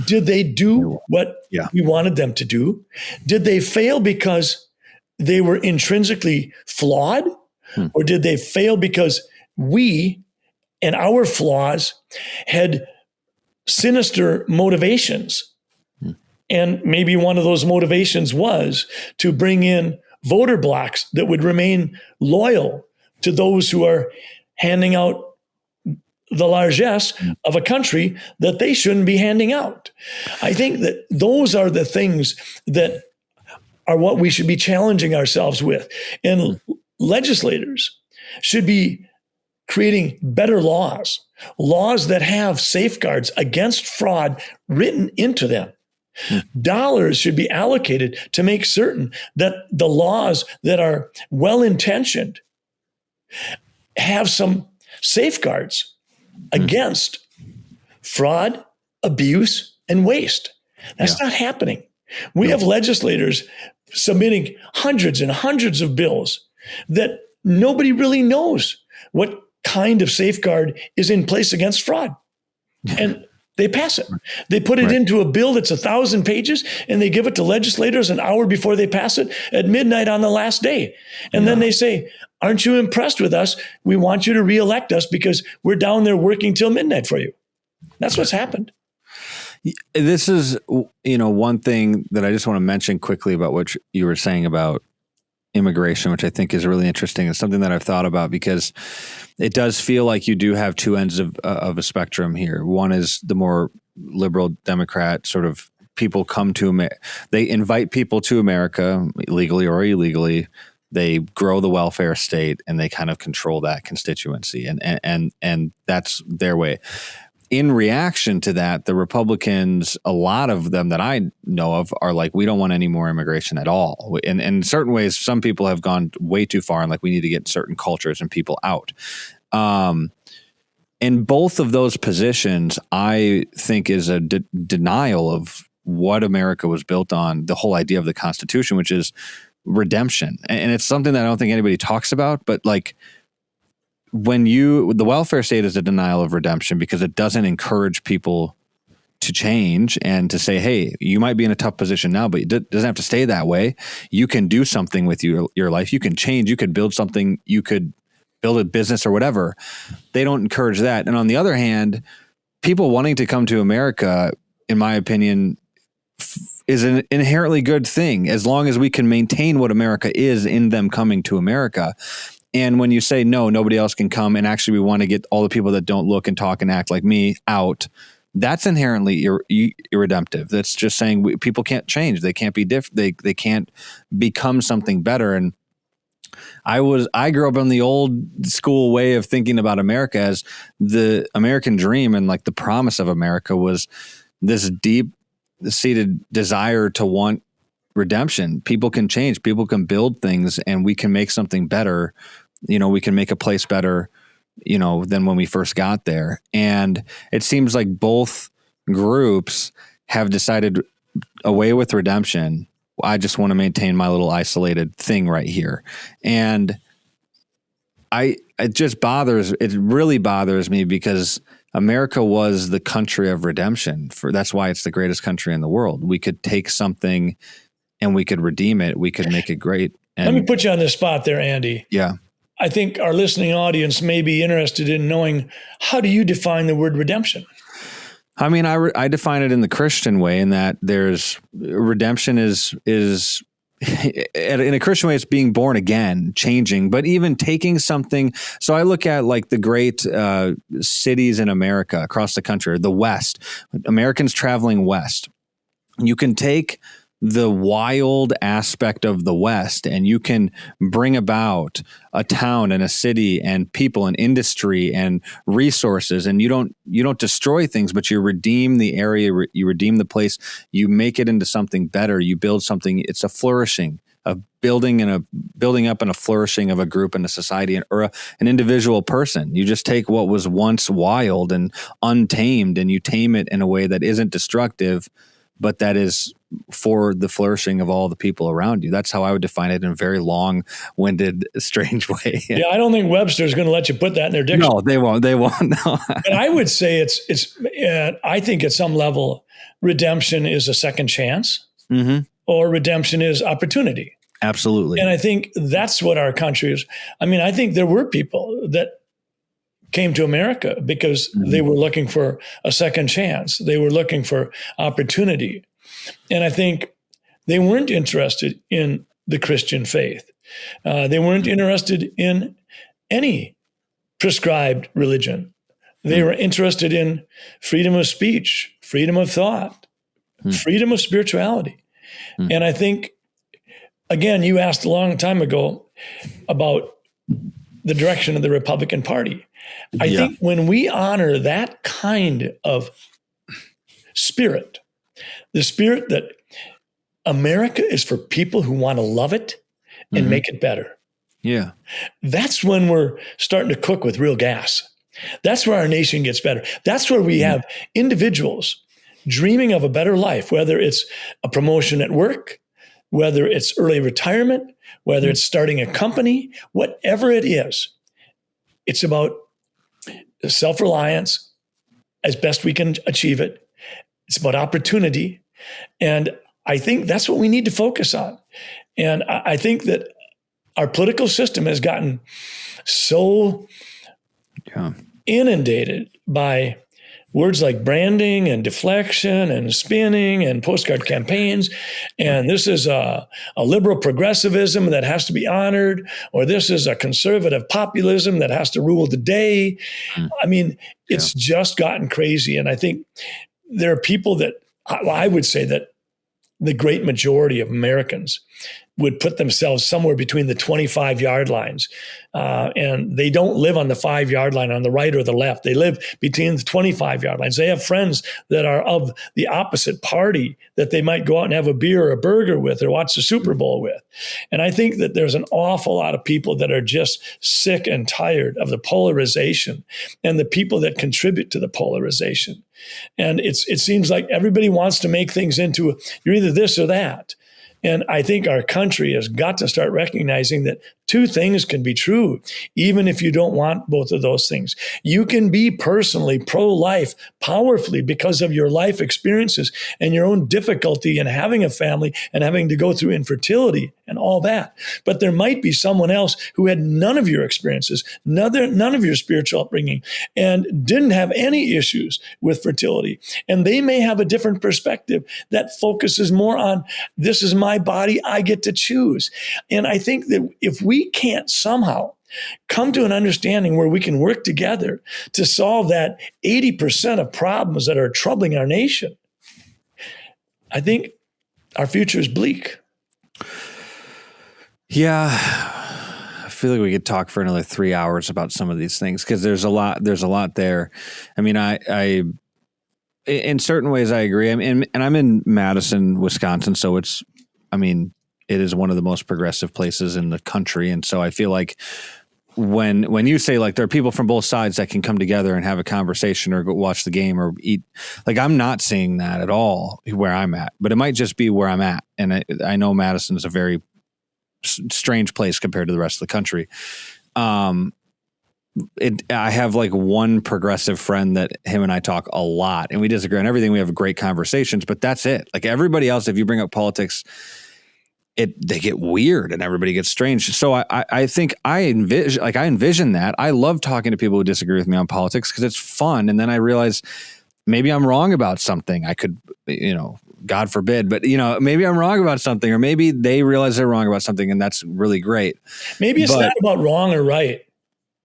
did they do what we wanted them to do? Did they fail because they were intrinsically flawed? Or did they fail because we and our flaws had sinister motivations? And maybe one of those motivations was to bring in voter blocks that would remain loyal to those who are handing out the largesse of a country that they shouldn't be handing out. I think that those are the things that are what we should be challenging ourselves with. And legislators should be creating better laws laws that have safeguards against fraud written into them. Dollars should be allocated to make certain that the laws that are well-intentioned have some safeguards against fraud, abuse, and waste. That's not happening. We have legislators submitting hundreds and hundreds of bills that nobody really knows what kind of safeguard is in place against fraud. And they pass it. They put it into a bill that's 1,000 pages, and they give it to legislators an hour before they pass it at midnight on the last day. And then they say, aren't you impressed with us? We want you to reelect us because we're down there working till midnight for you. That's what's happened. This is, one thing that I just want to mention quickly about what you were saying about immigration, which I think is really interesting. It's something that I've thought about because it does feel like you do have two ends of a spectrum here. One is the more liberal Democrat sort of people come to America. They invite people to America legally or illegally. They grow the welfare state and they kind of control that constituency, and that's their way. In reaction to that, the Republicans, a lot of them that I know of, are like, we don't want any more immigration at all. And in certain ways, some people have gone way too far and like, we need to get certain cultures and people out. In both of those positions, I think is a denial of what America was built on, the whole idea of the Constitution, which is redemption. And it's something that I don't think anybody talks about, but like, the welfare state is a denial of redemption because it doesn't encourage people to change and to say, hey, you might be in a tough position now, but it doesn't have to stay that way. You can do something with your life. You can change. You could build something. You could build a business or whatever. They don't encourage that. And on the other hand, people wanting to come to America, in my opinion, is an inherently good thing as long as we can maintain what America is in them coming to America. And when you say, no, nobody else can come, and actually we want to get all the people that don't look and talk and act like me out, that's inherently irredemptive. That's just saying people can't change. They can't be different. They can't become something better. And I grew up in the old school way of thinking about America as the American dream, and like the promise of America was this deep-seated desire to want redemption. People can change. People can build things, and we can make something better. We can make a place better, than when we first got there. And it seems like both groups have decided away with redemption. I just want to maintain my little isolated thing right here. And it really bothers me because America was the country of redemption. That's why it's the greatest country in the world. We could take something and we could redeem it. We could make it great. And let me put you on the spot there, Andy. Yeah. I think our listening audience may be interested in knowing, how do you define the word redemption? I mean, I define it in the Christian way, in that there's redemption is in a Christian way, it's being born again, changing, but even taking something. So I look at like the great cities in America across the country, the West, Americans traveling west. You can take the wild aspect of the West and you can bring about a town and a city and people and industry and resources, and you don't destroy things, but you redeem the area, you redeem the place, you make it into something better, you build something. It's a flourishing, a building up and a flourishing of a group and a society, or an individual person. You just take what was once wild and untamed and you tame it in a way that isn't destructive, but that is for the flourishing of all the people around you. That's how I would define it in a very long-winded, strange way. Yeah, I don't think Webster's going to let you put that in their dictionary. No, they won't. No. But I would say I think at some level, redemption is a second chance, or redemption is opportunity. Absolutely. And I think that's what our country is. I mean, I think there were people that came to America because they were looking for a second chance. They were looking for opportunity. And I think they weren't interested in the Christian faith. They weren't interested in any prescribed religion. They were interested in freedom of speech, freedom of thought, freedom of spirituality. And I think, again, you asked a long time ago about the direction of the Republican Party. I think when we honor that kind of spirit, the spirit that America is for people who want to love it and make it better. Yeah. That's when we're starting to cook with real gas. That's where our nation gets better. That's where we have individuals dreaming of a better life, whether it's a promotion at work, whether it's early retirement, whether it's starting a company, whatever it is. It's about self-reliance as best we can achieve it. It's about opportunity. And I think that's what we need to focus on. And I think that our political system has gotten so inundated by words like branding and deflection and spinning and postcard campaigns. And this is a liberal progressivism that has to be honored, or this is a conservative populism that has to rule the day. I mean, it's just gotten crazy. And I think there are people that I would say that the great majority of Americans would put themselves somewhere between the 25-yard lines. And they don't live on the 5-yard line on the right or the left. They live between the 25-yard lines. They have friends that are of the opposite party that they might go out and have a beer or a burger with or watch the Super Bowl with. And I think that there's an awful lot of people that are just sick and tired of the polarization and the people that contribute to the polarization. And it seems like everybody wants to make things into you're either this or that. And I think our country has got to start recognizing that two things can be true, even if you don't want both of those things. You can be personally pro-life powerfully because of your life experiences and your own difficulty in having a family and having to go through infertility and all that. But there might be someone else who had none of your experiences, none of your spiritual upbringing, and didn't have any issues with fertility. And they may have a different perspective that focuses more on, this is my body, I get to choose. And I think that if we can't somehow come to an understanding where we can work together to solve that 80% of problems that are troubling our nation, I think our future is bleak. Yeah. I feel like we could talk for another 3 hours about some of these things because there's a lot there. I mean, I in certain ways I agree. And I'm in Madison, Wisconsin, so it is one of the most progressive places in the country. And so I feel like when you say like there are people from both sides that can come together and have a conversation or go watch the game or eat, like I'm not seeing that at all where I'm at, but it might just be where I'm at. And I know Madison is a very strange place compared to the rest of the country. I have like one progressive friend that him and I talk a lot and we disagree on everything. We have great conversations, but that's it. Like everybody else, if you bring up politics, they get weird and everybody gets strange. So I think I envision that. I love talking to people who disagree with me on politics because it's fun. And then I realize maybe I'm wrong about something. I could, God forbid, but maybe I'm wrong about something, or maybe they realize they're wrong about something, and that's really great. Maybe it's not about wrong or right.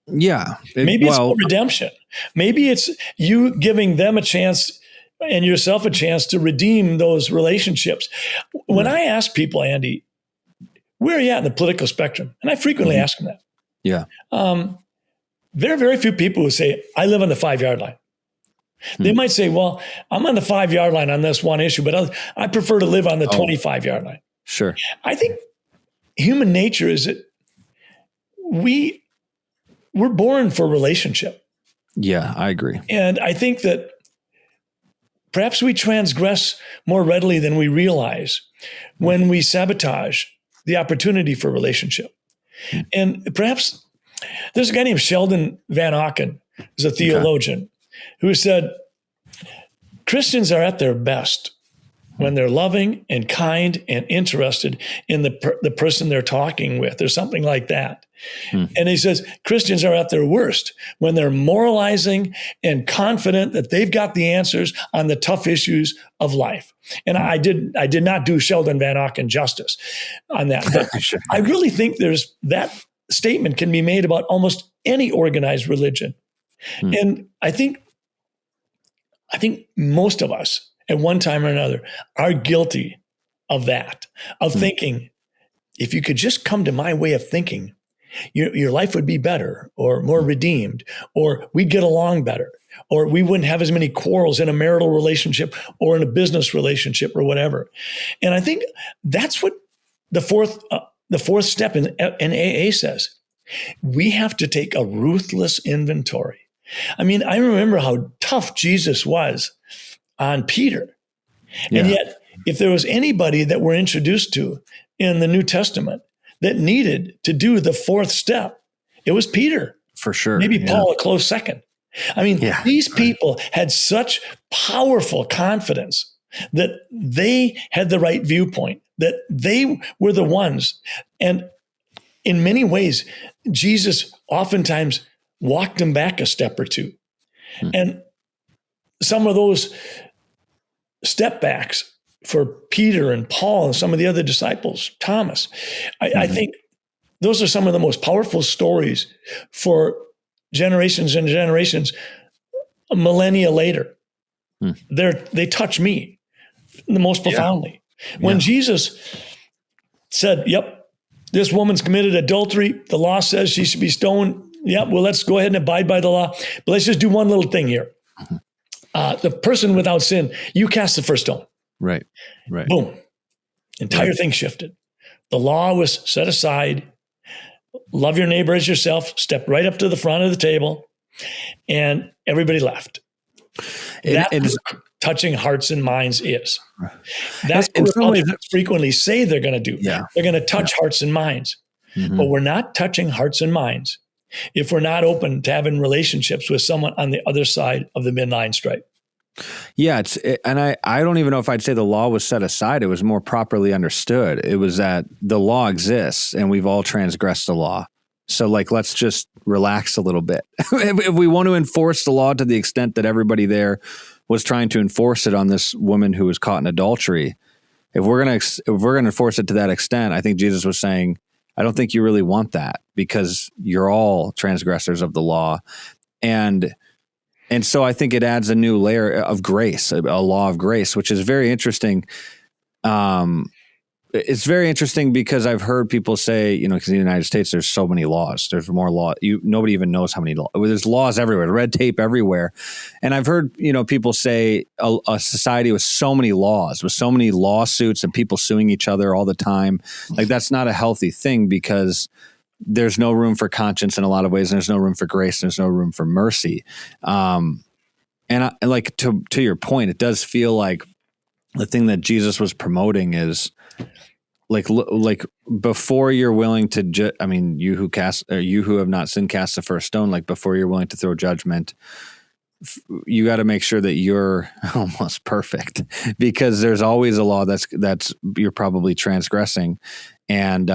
Yeah. Maybe it's about redemption. Maybe it's you giving them a chance and yourself a chance to redeem those relationships. When I ask people, Andy, where are you at in the political spectrum? And I frequently ask them that. Yeah. There are very few people who say, I live on the 5-yard line. They might say, well, I'm on the 5-yard line on this one issue, but I prefer to live on the 25-yard line. Sure. I think human nature is that we're born for relationship. Yeah, I agree. And I think that perhaps we transgress more readily than we realize when we sabotage the opportunity for relationship. And perhaps there's a guy named Sheldon Van Auken, who's a theologian, who said, Christians are at their best when they're loving and kind and interested in the person they're talking with, or something like that. And he says Christians are at their worst when they're moralizing and confident that they've got the answers on the tough issues of life. And I did not do Sheldon Van Auken justice on that. But I really think that statement can be made about almost any organized religion. And I think most of us at one time or another are guilty of that, of thinking, if you could just come to my way of thinking, your life would be better or more redeemed, or we'd get along better, or we wouldn't have as many quarrels in a marital relationship or in a business relationship or whatever. And I think that's what the fourth step in AA says. We have to take a ruthless inventory. I mean, I remember how tough Jesus was on Peter. Yeah. And yet, if there was anybody that we're introduced to in the New Testament that needed to do the fourth step, it was Peter. For sure. Maybe Paul a close second. I mean, these people had such powerful confidence that they had the right viewpoint, that they were the ones. And in many ways, Jesus oftentimes walked them back a step or two. And some of those step backs for Peter and Paul and some of the other disciples, Thomas, I think those are some of the most powerful stories for generations and generations, millennia later. They touch me the most profoundly. When Jesus said, yep, this woman's committed adultery, the law says she should be stoned. Yep, well, let's go ahead and abide by the law. But let's just do one little thing here. The person without sin, you cast the first stone. Right. Boom. Entire thing shifted. The law was set aside. Love your neighbor as yourself. Step right up to the front of the table. And everybody left. That's what touching hearts and minds is. That's what Republicans frequently say they're going to do. Yeah. They're going to touch hearts and minds. But we're not touching hearts and minds if we're not open to having relationships with someone on the other side of the midline stripe. Yeah, and I don't even know if I'd say the law was set aside. It was more properly understood. It was that the law exists and we've all transgressed the law. So let's just relax a little bit. If we want to enforce the law to the extent that everybody there was trying to enforce it on this woman who was caught in adultery, if we're going to enforce it to that extent, I think Jesus was saying, I don't think you really want that because you're all transgressors of the law. And so I think it adds a new layer of grace, a law of grace, which is very interesting. It's very interesting because I've heard people say, because in the United States, there's so many laws. There's more law. Nobody even knows how many laws. There's laws everywhere, red tape everywhere. And I've heard, people say a society with so many laws, with so many lawsuits and people suing each other all the time, that's not a healthy thing because there's no room for conscience in a lot of ways. And there's no room for grace. And there's no room for mercy. And to your point, it does feel like the thing that Jesus was promoting is like before you're willing to, you who have not sinned, cast the first stone. Like before you're willing to throw judgment, you got to make sure that you're almost perfect because there's always a law that's you're probably transgressing. And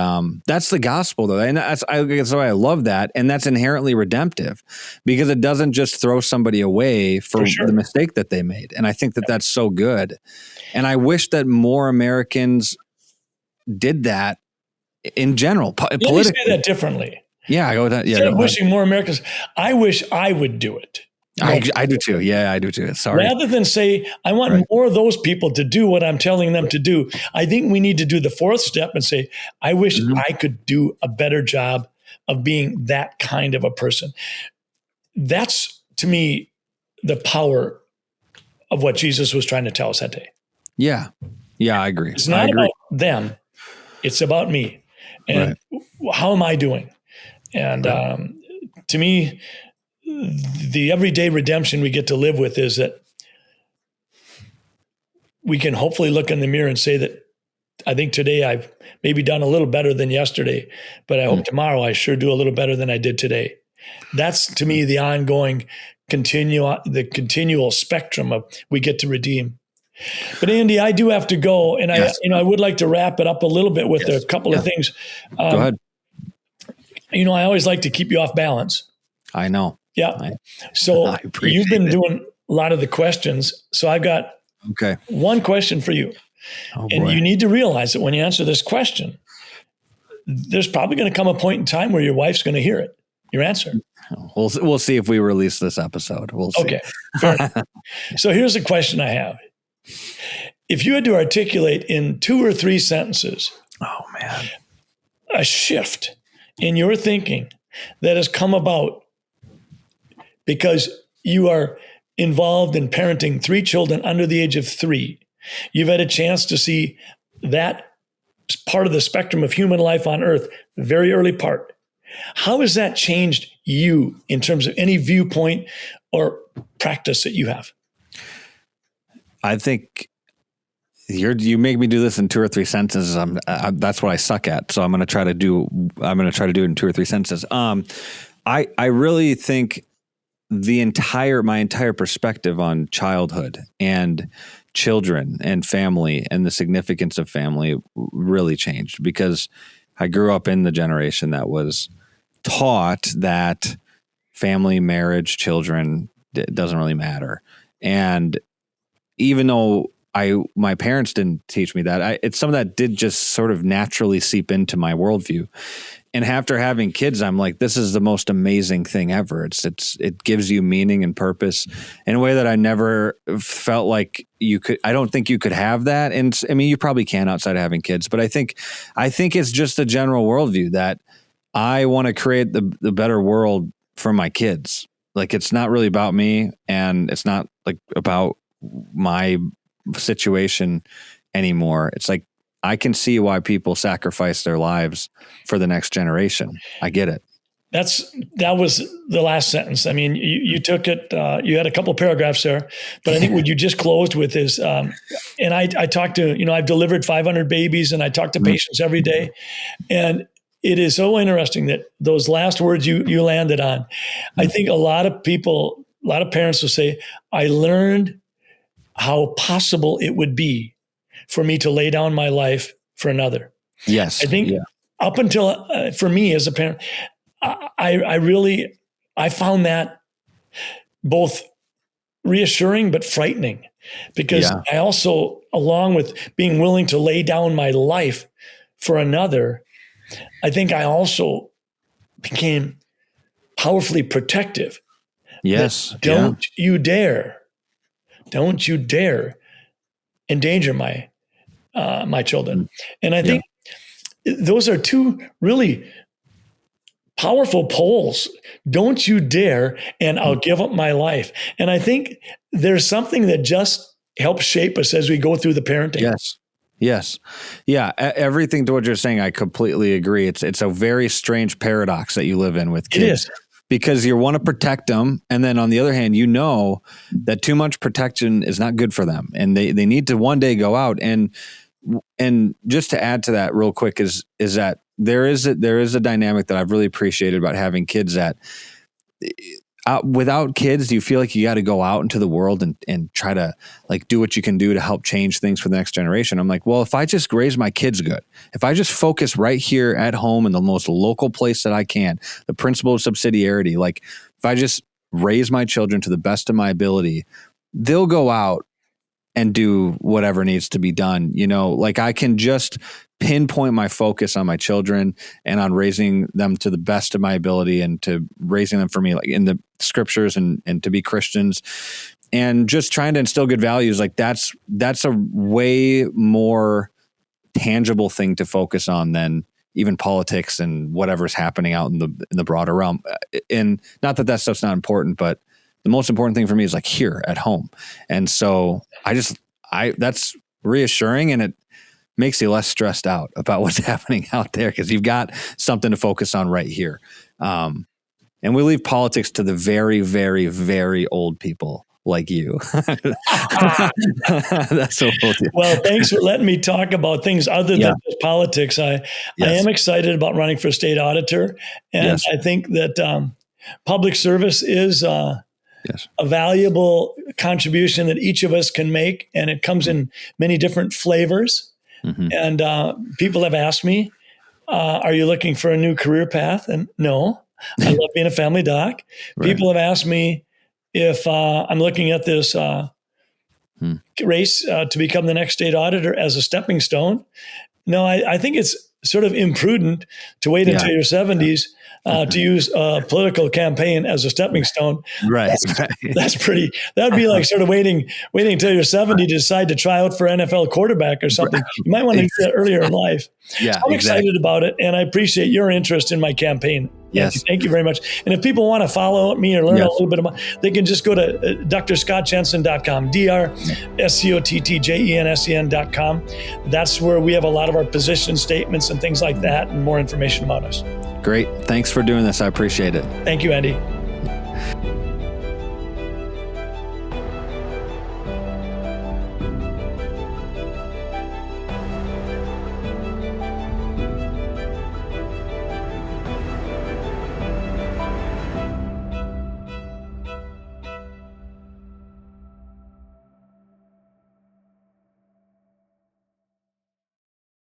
that's the gospel, though, and that's why I love that, and that's inherently redemptive, because it doesn't just throw somebody away for the mistake that they made, and I think that that's so good, and I wish that more Americans did that in general. Let me say that differently. Yeah, I go with that. Yeah, instead of wishing more Americans, I wish I would do it. I do too. Yeah, I do too. Sorry. Rather than say, I want more of those people to do what I'm telling them to do, I think we need to do the fourth step and say, I wish I could do a better job of being that kind of a person. That's, to me, the power of what Jesus was trying to tell us that day. Yeah. Yeah, I agree. It's not about them. It's about me. And how am I doing? And to me, the everyday redemption we get to live with is that we can hopefully look in the mirror and say that I think today I've maybe done a little better than yesterday, but I hope tomorrow I sure do a little better than I did today. That's, to me, the ongoing continual spectrum of we get to redeem. But Andy, I do have to go, and I would like to wrap it up a little bit with a couple of things. Go ahead. I always like to keep you off balance. I know. Yeah. So you've been doing a lot of the questions. So I've got one question for you. And you need to realize that when you answer this question, there's probably going to come a point in time where your wife's going to hear it, your answer. We'll see if we release this episode. We'll see. Okay. Fair enough. So here's the question I have. If you had to articulate in 2 or 3 sentences, a shift in your thinking that has come about because you are involved in parenting 3 children under the age of 3? You've had a chance to see that part of the spectrum of human life on earth, very early part. How has that changed you in terms of any viewpoint or practice that you have? I think you make me do this in 2 or 3 sentences. That's what I suck at. So I'm going to try to do it in 2 or 3 sentences. I really think my entire perspective on childhood and children and family and the significance of family really changed, because I grew up in the generation that was taught that family, marriage, children doesn't really matter. And even though my parents didn't teach me that, it's some of that did just sort of naturally seep into my worldview. And after having kids, I'm like, this is the most amazing thing ever. It gives you meaning and purpose in a way that I never felt like you could. I don't think you could have that. And I mean, you probably can outside of having kids, but I think it's just a general worldview that I want to create the better world for my kids. Like, it's not really about me, and it's not like about my situation anymore. It's like, I can see why people sacrifice their lives for the next generation. I get it. That was the last sentence. I mean, you took it, you had a couple of paragraphs there, but I think what you just closed with is, and I talk to, I've delivered 500 babies, and I talk to patients every day. And it is so interesting that those last words you landed on. I think a lot of parents will say, I learned how possible it would be for me to lay down my life for another. Yes. I think up until, for me as a parent, I found that both reassuring but frightening, because I also, along with being willing to lay down my life for another, I think I also became powerfully protective. Yes. Don't you dare endanger my children. And I think those are 2 really powerful poles. Don't you dare, and I'll give up my life. And I think there's something that just helps shape us as we go through the parenting. Yes. Yeah. Everything to what you're saying, I completely agree. It's a very strange paradox that you live in with kids. It is. Because you want to protect them. And then on the other hand, that too much protection is not good for them. And they need to one day go out. And just to add to that real quick is that there is a dynamic that I've really appreciated about having kids, that without kids, do you feel like you got to go out into the world and try to like do what you can do to help change things for the next generation? I'm like, well, if I just raise my kids good, if I just focus right here at home in the most local place that I can, the principle of subsidiarity, like if I just raise my children to the best of my ability, they'll go out and do whatever needs to be done. Like I can just pinpoint my focus on my children and on raising them to the best of my ability, and to raising them for me, like in the scriptures, and to be Christians, and just trying to instill good values. Like that's a way more tangible thing to focus on than even politics and whatever's happening out in the broader realm. And not that stuff's not important, but the most important thing for me is like here at home. And so that's reassuring, and it makes you less stressed out about what's happening out there, because you've got something to focus on right here. And we leave politics to the very, very, very old people like you. That's so cool. Well, thanks for letting me talk about things other than just politics. I am excited about running for state auditor. And I think that public service is a valuable contribution that each of us can make. And it comes in many different flavors. Mm-hmm. And people have asked me, are you looking for a new career path? And no, I love being a family doc. Right. People have asked me if I'm looking at this race to become the next state auditor as a stepping stone. No, I think it's sort of imprudent to wait until your 70s to use a political campaign as a stepping stone. Right. That's pretty. That'd be like sort of waiting until you're 70 to decide to try out for NFL quarterback or something. You might want to do that earlier in life. Yeah, so I'm excited about it, and I appreciate your interest in my campaign. Yes. Thank you very much. And if people want to follow me or learn a little bit about, they can just go to drscottjensen.com, DrScottJensen.com. That's where we have a lot of our position statements and things like that, and more information about us. Great. Thanks for doing this. I appreciate it. Thank you, Andy.